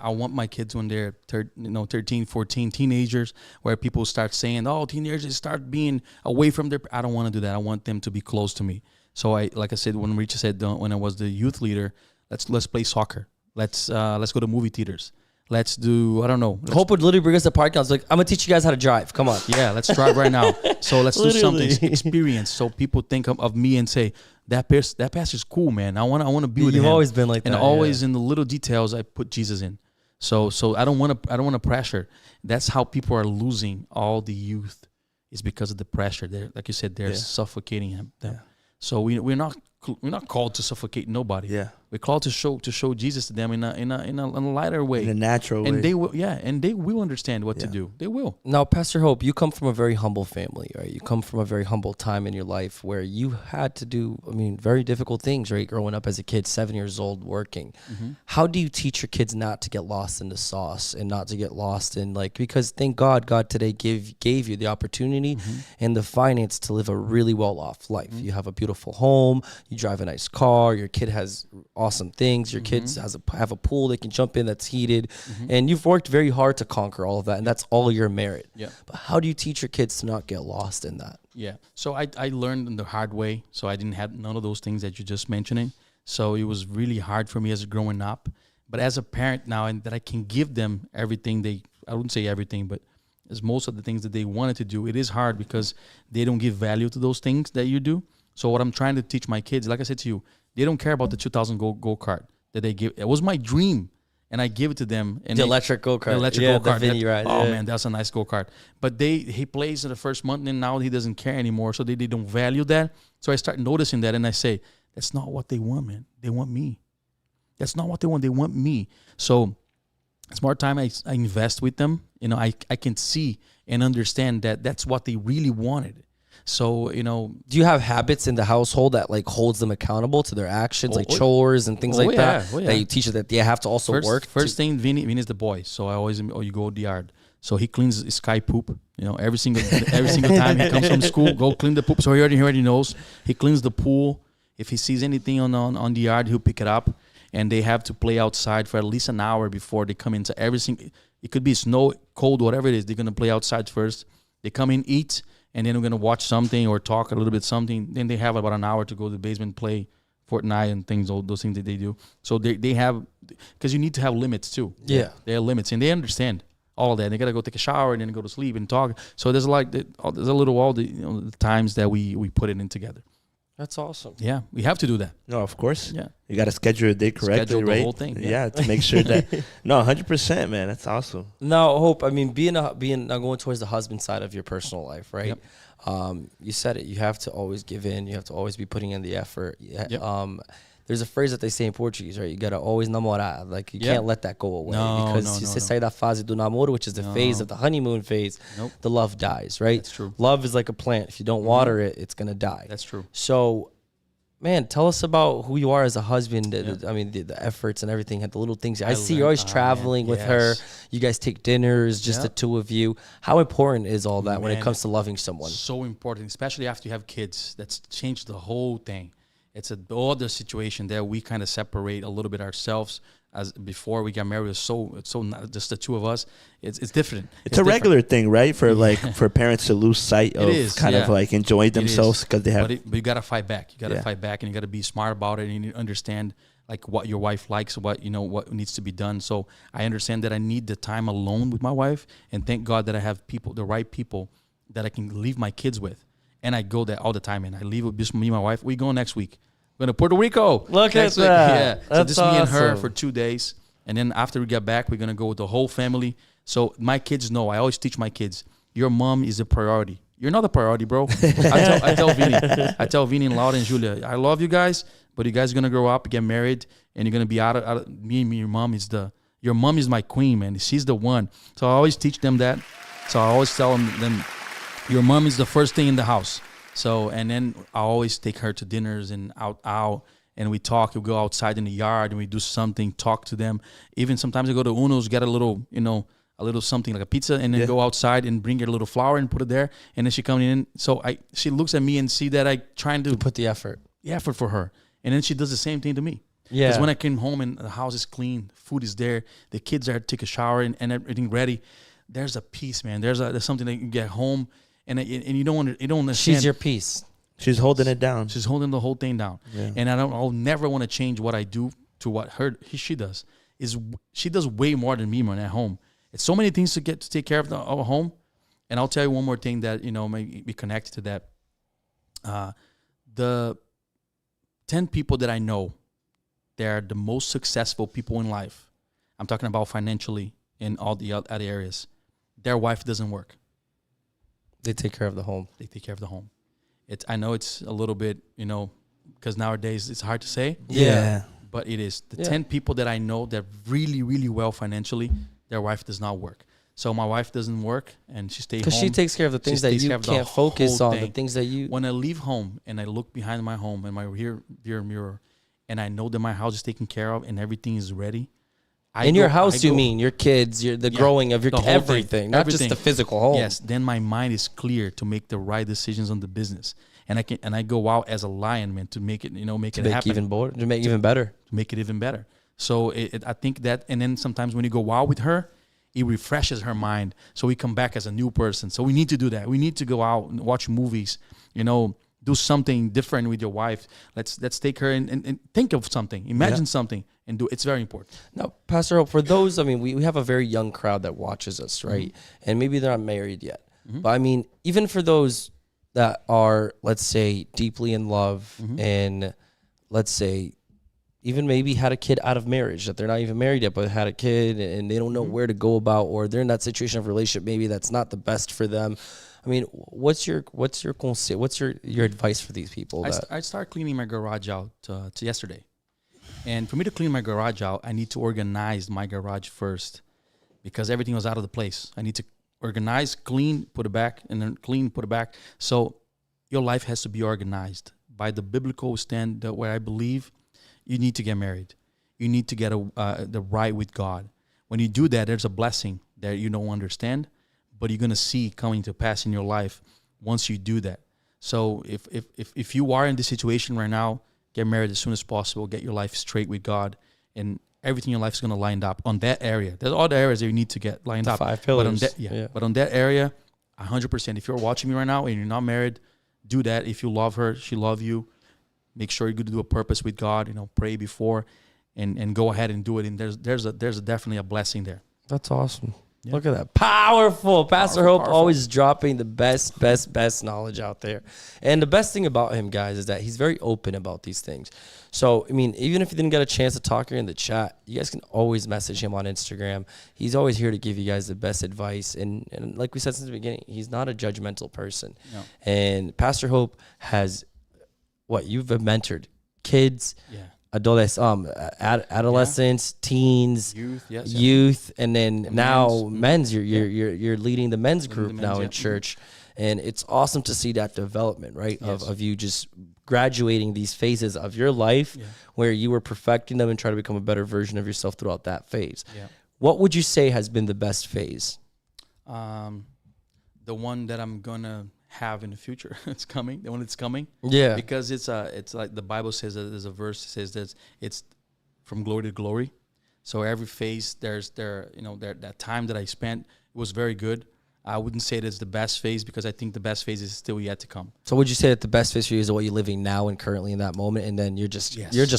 I want my kids when they're 13, 14, teenagers, where people start saying, "Oh, teenagers start being away from their." I don't want to do that. I want them to be close to me. So like I said, when Richard said when I was the youth leader, let's play soccer. Let's go to movie theaters. Let's do, I don't know. Hope would literally bring us to park. I was like, I'm going to teach you guys how to drive. Come on. Yeah, let's drive right now. So let's do something, experience. So people think of me and say, that pastor's cool, man. I want to be with him. You've always been like that. And always in the little details, I put Jesus in. So I don't want to pressure. That's how people are losing all the youth. It's because of the pressure. Like you said, they're suffocating them. Yeah. So we're not called to suffocate nobody. Yeah. We're called to show Jesus to them in a lighter way, in a natural way, and they will understand what to do. They will. Now, Pastor Hope, you come from a very humble family, right? You come from a very humble time in your life where you had to do, very difficult things, right? Growing up as a kid, 7 years old, working. Mm-hmm. How do you teach your kids not to get lost in the sauce and not to get lost in because thank God today gave you the opportunity and the finance to live a really well off life. Mm-hmm. You have a beautiful home, you drive a nice car, your kid has awesome things. Your kids have a pool they can jump in that's heated, and you've worked very hard to conquer all of that, and that's all your merit. Yeah. But how do you teach your kids to not get lost in that? Yeah. So I learned in the hard way. So I didn't have none of those things that you're just mentioning. So it was really hard for me as growing up. But as a parent now, and that I can give them everything I wouldn't say everything, but as most of the things that they wanted to do, it is hard because they don't give value to those things that you do. So what I'm trying to teach my kids, like I said to you, they don't care about the 2,000 go-kart that they give. It was my dream, and I give it to them. And the electric go-kart. The electric go-kart. The Vinny ride. Oh, man, that's a nice go-kart. But he plays in the first month, and now he doesn't care anymore, so they don't value that. So I start noticing that, and I say, that's not what they want, man. They want me. That's not what they want. They want me. So it's more time I invest with them. I can see and understand that that's what they really wanted. So, do you have habits in the household that holds them accountable to their actions, chores and things like that? Oh, yeah. That you teach them that they have to also work? First thing, Vinny is the boy. So I always, you go to the yard. So he cleans his sky poop, every single time he comes from school, go clean the poop. So he already knows. He cleans the pool. If he sees anything on the yard, he'll pick it up. And they have to play outside for at least an hour before they come into everything. It could be snow, cold, whatever it is. They're going to play outside first. They come in, eat, and then we're going to watch something or talk a little bit something. Then they have about an hour to go to the basement, play Fortnite and things, all those things that they do. So they have, because you need to have limits too. Yeah. They have limits, and they understand all that. They got to go take a shower and then go to sleep and talk. So there's there's a little, all the, the times that we put it in together. That's awesome. Yeah, we have to do that. No, of course. Yeah. You got to schedule your day correctly, Schedule the right? whole thing, Yeah, to make sure that. No, 100%, man. That's awesome. Now, Hope, I mean, now going towards the husband side of your personal life, right? Yep. You said it. You have to always give in. You have to always be putting in the effort. Yep. There's a phrase that they say in Portuguese, right? You gotta always namorar. Like you can't let that go away, No, because you say da fase do namoro, which is the phase of the honeymoon phase. Nope. The love dies, right? That's true. Love is like a plant. If you don't water it, it's gonna die. That's true. So, man, tell us about who you are as a husband. I mean, the efforts and everything, the little things. I see you're always traveling with her. You guys take dinners, just the two of you. How important is all that when it comes to loving someone? So important, especially after you have kids. That's changed the whole thing. It's a other situation that we kind of separate a little bit ourselves. As before we got married, it's not just the two of us. It's different. It's a regular thing, right? For for parents to lose sight of of like enjoying themselves because they have. But you got to fight back. You got to fight back, and you got to be smart about it, and you need to understand like what your wife likes, what needs to be done. So I understand that I need the time alone with my wife, and thank God that I have the right people that I can leave my kids with. And I go there all the time, and I leave with just me and my wife. We go next week. We're going to Puerto Rico. Look next at week. that. Yeah. That's so just me and her awesome. for 2 days. And then after we get back, we're going to go with the whole family. So my kids know. I always teach my kids, your mom is a priority. You're not a priority, bro. I tell Vinny and Laura and Julia, I love you guys, but you guys are going to grow up, get married, and you're going to be out of me and your mom is my queen, man. She's the one. So I always teach them that. So I always tell them your mom is the first thing in the house. So, and then I always take her to dinners and out, and we talk. We go outside in the yard and we do something, talk to them. Even sometimes I go to Uno's, get a little something like a pizza, and then go outside and bring her a little flour and put it there. And then she comes in. So she looks at me and see that I trying to Put the effort. For her. And then she does the same thing to me. Yeah. Because when I came home and the house is clean, food is there, the kids are take a shower and everything ready. There's a peace, man. There's something that you get home. And you don't understand. She's your piece. She's holding it down. She's holding the whole thing down. Yeah. And I'll never want to change what I do to what she does. She does way more than me when at home. It's so many things to take care of our home. And I'll tell you one more thing that may be connected to that. The 10 people that I know, they're the most successful people in life. I'm talking about financially in all the other areas. Their wife doesn't work. They take care of the home. They take care of the home. I know it's a little bit, because nowadays it's hard to say. Yeah. But it is. The 10 people that I know that really, really well financially, their wife does not work. So my wife doesn't work, and she stays home. Because she takes care of the things that you can't focus on, the things that you... When I leave home and I look behind my home and my rear mirror, and I know that my house is taken care of and everything is ready. Your house, you mean your kids, the growing of your everything, not just the physical home. Yes, then my mind is clear to make the right decisions on the business, and I go out as a lion, man, to make it happen, to make even better, to make it even better. So I think that, and then sometimes when you go out with her, it refreshes her mind, so we come back as a new person. So we need to do that. We need to go out and watch movies, do something different with your wife. Let's take her and think of something, imagine something. And do it's very important. Now, Pastor Hope, for those, we have a very young crowd that watches us, right? Mm-hmm. And maybe they're not married yet. Mm-hmm. But even for those that are, let's say, deeply in love and let's say even maybe had a kid out of marriage, that they're not even married yet, but had a kid and they don't know where to go about, or they're in that situation of relationship, maybe that's not the best for them. What's your advice for these people? I started cleaning my garage out to yesterday. And for me to clean my garage out, I need to organize my garage first because everything was out of the place. I need to organize, clean, put it back, and then clean, put it back. So your life has to be organized. By the biblical stand where I believe, you need to get married. You need to get the right with God. When you do that, there's a blessing that you don't understand, but you're going to see coming to pass in your life once you do that. So if you are in this situation right now, get married as soon as possible. Get your life straight with God, and everything in your life is going to line up on that area. There's other areas that you need to get lined up. 5 pillars. But on that area, 100%. If you're watching me right now and you're not married, do that. If you love her, she loves you, make sure you do a purpose with God. Pray before, and go ahead and do it. And there's definitely a blessing there. That's awesome. Yeah. Look at that. Powerful. Pastor Hope always dropping the best knowledge out there. And the best thing about him, guys, is that he's very open about these things. So, even if you didn't get a chance to talk here in the chat, you guys can always message him on Instagram. He's always here to give you guys the best advice. And like we said since the beginning, he's not a judgmental person. No. And Pastor Hope has, you've mentored kids, adolescents, teens, youth, and then now men's. You're leading the men's group now in church, and it's awesome to see that development, right? Yes. Of you just graduating these phases of your life where you were perfecting them and trying to become a better version of yourself throughout that phase. Yeah. What would you say has been the best phase? The one that I'm gonna have in the future. It's coming. The one that's coming. Yeah. Because it's like the Bible says, there's a verse that says that it's from glory to glory. So every phase that time that I spent was very good. I wouldn't say it's the best phase, because I think the best phase is still yet to come. So would you say that the best phase for you is what you're living now and currently in that moment, and then you're just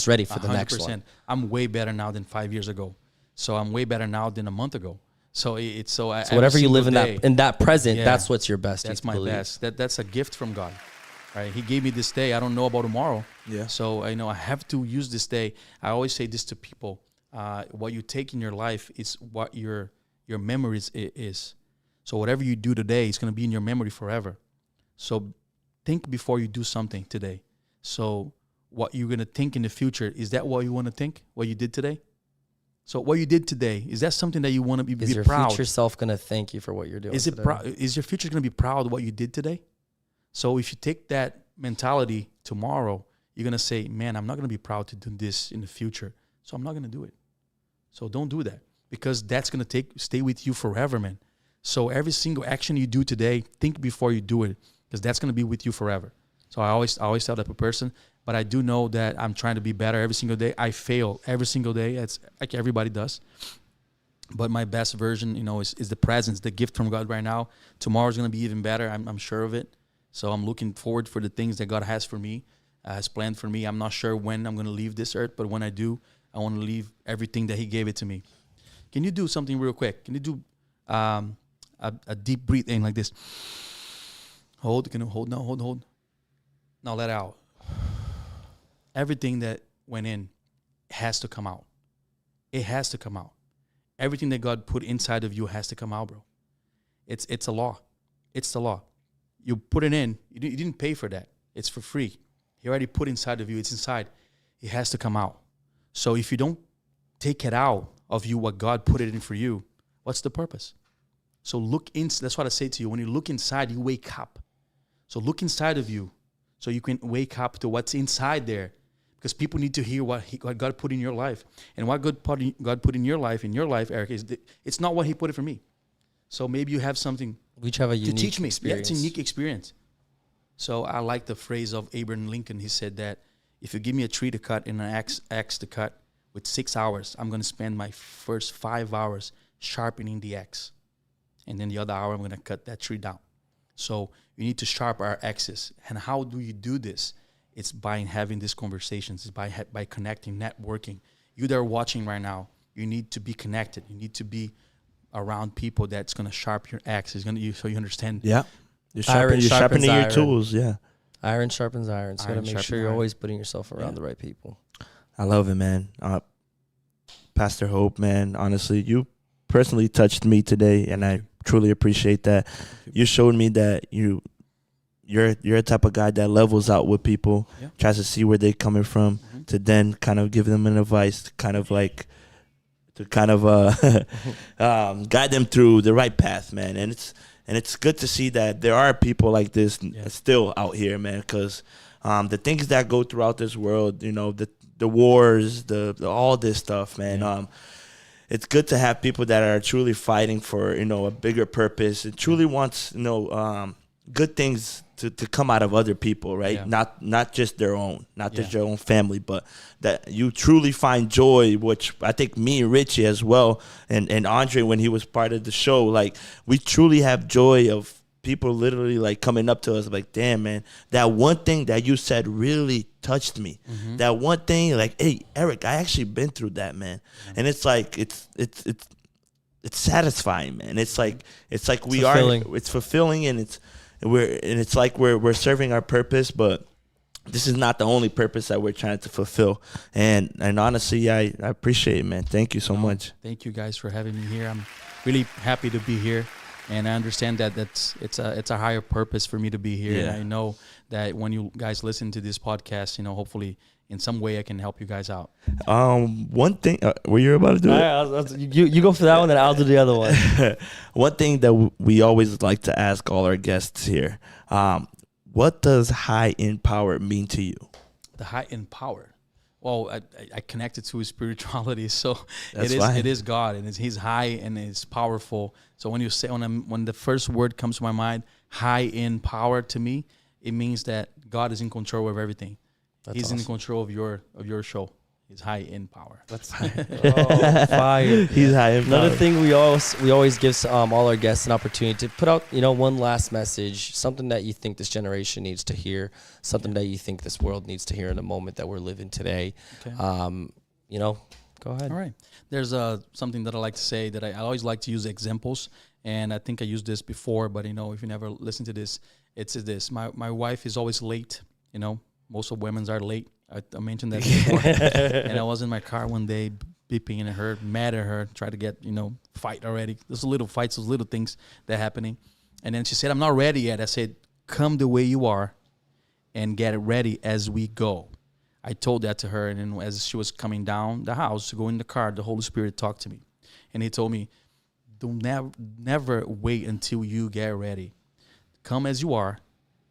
ready for the 100%. Next one? I'm way better now than 5 years ago. So I'm way better now than a month ago. So so whatever you live in that present, that's what's your best. That's my best. That's a gift from God, right? He gave me this day. I don't know about tomorrow. Yeah. So I know I have to use this day. I always say this to people: what you take in your life is what your memories is. So whatever you do today is going to be in your memory forever. So think before you do something today. So what you're going to think in the future, is that what you want to think? What you did today? So what you did today, is that something that you want to be proud? Is your future self going to thank you for what you're doing? Is your future going to be proud of what you did today? So if you take that mentality tomorrow, you're going to say, man, I'm not going to be proud to do this in the future, so I'm not going to do it. So don't do that, because that's going to stay with you forever, man. So every single action you do today, think before you do it, because that's going to be with you forever. So I always tell that person. But I do know that I'm trying to be better every single day. I fail every single day. It's like everybody does. But my best version, is the presence, the gift from God right now. Tomorrow's going to be even better. I'm sure of it. So I'm looking forward for the things that God has for me, has planned for me. I'm not sure when I'm going to leave this earth, but when I do, I want to leave everything that He gave it to me. Can you do something real quick? Can you do a deep breathe in like this? Hold. Can you hold? No, hold. Now let out. Everything that went in has to come out. It has to come out. Everything that God put inside of you has to come out, bro. It's a law. It's the law. You put it in. You didn't pay for that. It's for free. He already put inside of you. It's inside. It has to come out. So if you don't take it out of you, what God put it in for you, what's the purpose? So look in. That's what I say to you. When you look inside, you wake up. So look inside of you, so you can wake up to what's inside there. Because people need to hear what God put in your life. And what God put in your life, Eric, it's not what He put it for me. So maybe you have something we each have a unique to teach me. Experience. Yeah, it's a unique experience. So I like the phrase of Abraham Lincoln. He said that if you give me a tree to cut and an axe to cut with 6 hours, I'm going to spend my first 5 hours sharpening the axe. And then the other hour, I'm going to cut that tree down. So we need to sharpen our axes. And how do you do this? It's by having these conversations. It's by connecting, networking. You that are watching right now, you need to be connected. You need to be around people that's going to sharpen your axe. So you understand. Yeah. You're sharpening your tools. Yeah. Iron sharpens iron. So you got to make sure you're always putting yourself around the right people. I love it, man. Pastor Hope, man, honestly, you personally touched me today, and I truly appreciate that. You showed me that you're a type of guy that levels out with people, tries to see where they're coming from, to then kind of give them an advice, guide them through the right path, man. And it's good to see that there are people like this still out here, man, because the things that go throughout this world, the wars, the all this stuff, man. It's good to have people that are truly fighting for, a bigger purpose. It truly wants, good things to come out of other people, right? Yeah. Not just their own, just your own family, but that you truly find joy, which I think me and Richie as well, and Andre when he was part of the show, like we truly have joy of people literally like coming up to us like, damn, man, that one thing that you said really touched me. That one thing, like, hey, Eric, I actually been through that, man. And it's like it's satisfying, man. It's like it's fulfilling, and it's like we're serving our purpose, but this is not the only purpose that we're trying to fulfill. And honestly, I appreciate it, man. Thank you so much. Thank you guys for having me here. I'm really happy to be here. And I understand that it's a higher purpose for me to be here. Yeah. And I know that when you guys listen to this podcast, hopefully in some way I can help you guys out. One thing, were you about to do it? You go for that one, then I'll do the other one. One thing that we always like to ask all our guests here, what does high in power mean to you? The high in power. Well, I connect it to his spirituality, so That's it is God, and he's high and it's powerful. So when you say when the first word comes to my mind, high in power, to me, it means that God is in control of everything. He's awesome. In control of your show. He's high in power. That's fire. He's high in power. Another thing we always give all our guests an opportunity to put out, one last message, something that you think this generation needs to hear, something that you think this world needs to hear in the moment that we're living today. Okay. Go ahead. All right. There's something that I like to say that I always like to use examples, and I think I used this before, but if you never listen to this, it's this. My wife is always late. Most of women are late. I mentioned that before. And I was in my car one day beeping at her, mad at her, try to get, fight already. Those little fights, those little things that are happening. And then she said, I'm not ready yet. I said, come the way you are and get ready as we go. I told that to her, and then as she was coming down the house to go in the car, the Holy Spirit talked to me. And he told me, never wait until you get ready. Come as you are,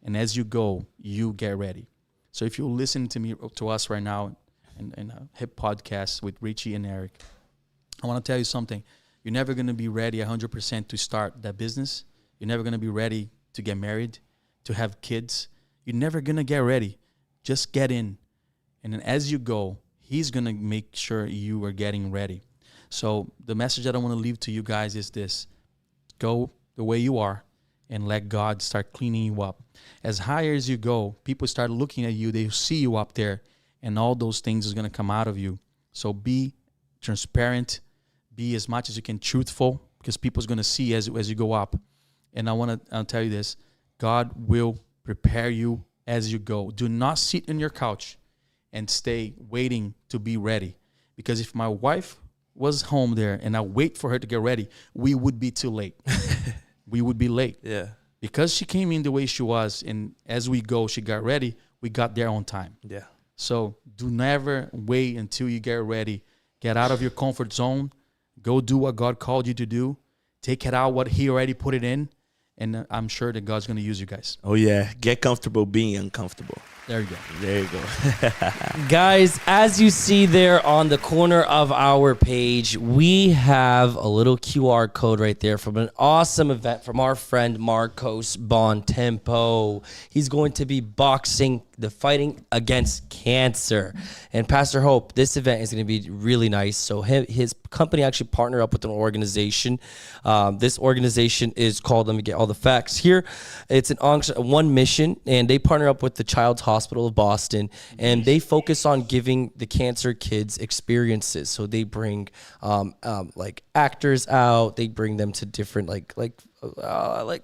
and as you go, you get ready. So if you listen to us right now in a hip podcast with Richie and Eric, I want to tell you something. You're never going to be ready 100% to start that business. You're never going to be ready to get married, to have kids. You're never going to get ready. Just get in. And then as you go, he's going to make sure you are getting ready. So the message that I want to leave to you guys is this. Go the way you are and let God start cleaning you up. As high as you go, people start looking at you. They see you up there, and all those things is going to come out of you. So be transparent. Be as much as you can truthful, because people's going to see as you go up. And I'll tell you this. God will prepare you as you go. Do not sit on your couch and stay waiting to be ready. Because if my wife was home there and I wait for her to get ready, we would be too late. We would be late. Yeah. Because she came in the way she was, and as we go, she got ready, we got there on time. Yeah. So do never wait until you get ready. Get out of your comfort zone. Go do what God called you to do. Take it out what he already put it in. And I'm sure that God's going to use you guys. Oh, yeah. Get comfortable being uncomfortable. There you go. There you go. Guys, as you see there on the corner of our page, we have a little QR code right there from an awesome event from our friend Marcos Bontempo. He's going to be boxing the fighting against cancer. And Pastor Hope, this event is going to be really nice. So his company actually partnered up with an organization. This organization is called, let me get all the facts here. It's one mission, and they partner up with the Child's Hospital of Boston, and they focus on giving the cancer kids experiences. So they bring like actors out. They bring them to different like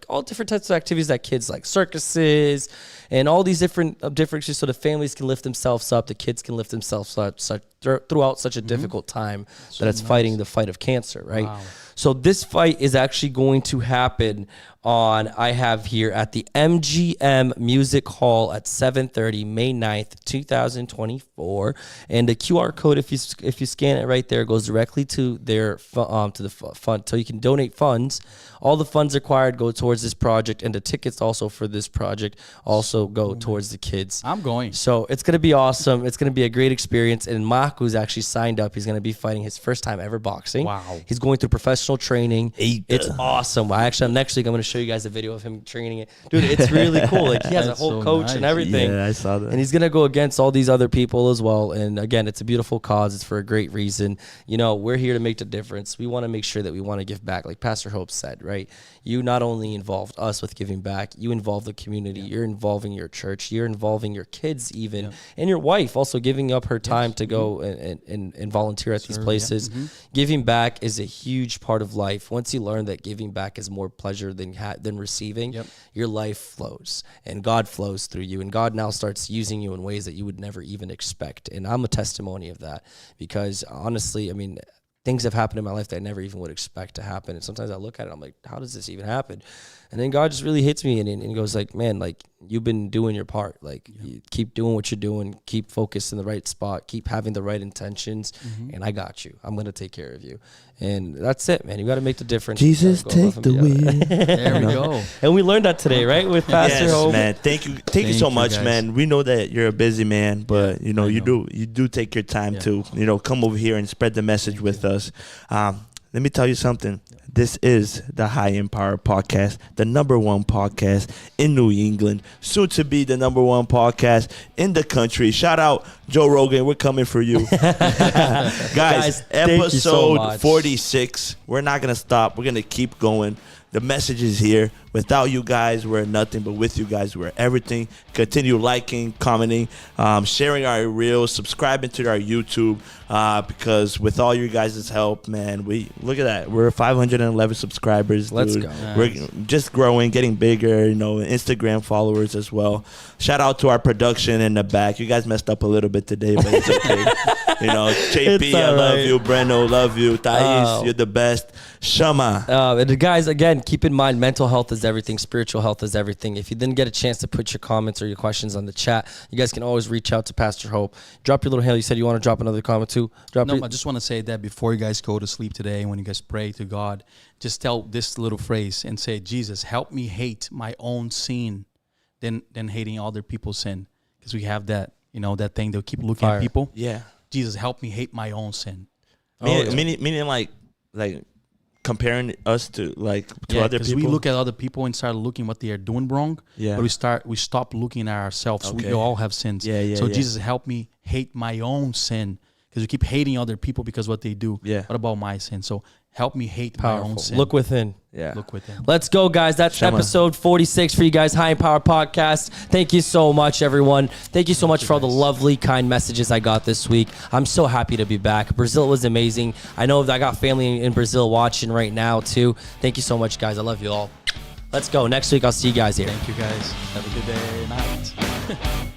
all different types of activities that kids like, circuses and all these different so the families can lift themselves up, the kids can lift themselves up throughout such a difficult time that it's fighting the fight of cancer, right? Wow. So this fight is actually going to happen I have here at the MGM Music Hall at 7:30, May 9th, 2024. And the QR code, if you scan it right there, goes directly to their to the fund, so you can donate funds. All the funds required go towards this project, and the tickets also for this project also go towards the kids. I'm going. So it's going to be awesome. It's going to be a great experience. And Maku's actually signed up. He's going to be fighting his first time ever boxing. Wow. He's going through professional training. It's awesome. Next week, I'm going to show you guys a video of him training it. Dude, it's really cool. Like, he has a whole coach and everything. Yeah, I saw that. And he's going to go against all these other people as well. And again, it's a beautiful cause. It's for a great reason. We're here to make the difference. We want to make sure that we want to give back, like Pastor Hope said, right? you not only involved us with giving back, you involve the community, you're involving your church, you're involving your kids even, and your wife also giving up her time to go and volunteer at these places. Giving back is a huge part of life. Once you learn that giving back is more pleasure than receiving, your life flows and God flows through you, and God now starts using you in ways that you would never even expect. And I'm a testimony of that, because honestly, I mean, things have happened in my life that I never even would expect to happen. And sometimes I look at it, I'm like, how does this even happen? And then God just really hits me and goes like, man, like, you've been doing your part. Like, you keep doing what you're doing, keep focused in the right spot, keep having the right intentions, and I got you. I'm going to take care of you. And that's it, man. You got to make the difference. Jesus, take the wheel. There we go. And we learned that today, right? With Pastor Hope. Man. Thank you so much, guys. man. We know that you're a busy man, but you do take your time to, come over here and spread the message with us. Let me tell you something. This is the High in Power podcast, the #1 podcast in New England, soon to be the #1 podcast in the country. Shout out Joe Rogan. We're coming for you. Guys, episode 46. We're not going to stop. We're going to keep going. The message is here. Without you guys, we're nothing, but with you guys, we're everything. Continue liking, commenting, sharing our reels, subscribing to our YouTube, because with all your guys' help, man, look at that. We're 511 subscribers. Let's dude. go. We're just growing, getting bigger, Instagram followers as well. Shout out to our production in the back. You guys messed up a little bit today, but it's okay. JP, I love you. Breno, love you. Thais, you're the best. Shama. And guys, again, keep in mind, mental health is everything. Spiritual health is everything. If you didn't get a chance to put your comments or your questions on the chat, you guys can always reach out to Pastor Hope. Drop your little hail. You said you want to drop another comment too. I just want to say that before you guys go to sleep today, when you guys pray to God, just tell this little phrase and say, Jesus, help me hate my own sin than hating other people's sin. Because we have that, that thing they'll keep looking at people. Yeah. Jesus, help me hate my own sin. Meaning like comparing us to other people. We look at other people and start looking what they are doing wrong. Yeah. But we stop looking at ourselves. Okay. We all have sins. So Jesus, help me hate my own sin, because we keep hating other people because what they do. Yeah. What about my sin? So help me hate my own sin. Look within. Yeah. Look within. Let's go, guys. That's episode 46 for you guys. High in Power podcast. Thank you so much, everyone. Thank you so much for all the lovely, kind messages I got this week. I'm so happy to be back. Brazil was amazing. I know that I got family in Brazil watching right now, too. Thank you so much, guys. I love you all. Let's go. Next week, I'll see you guys here. Thank you, guys. Have a good day, night.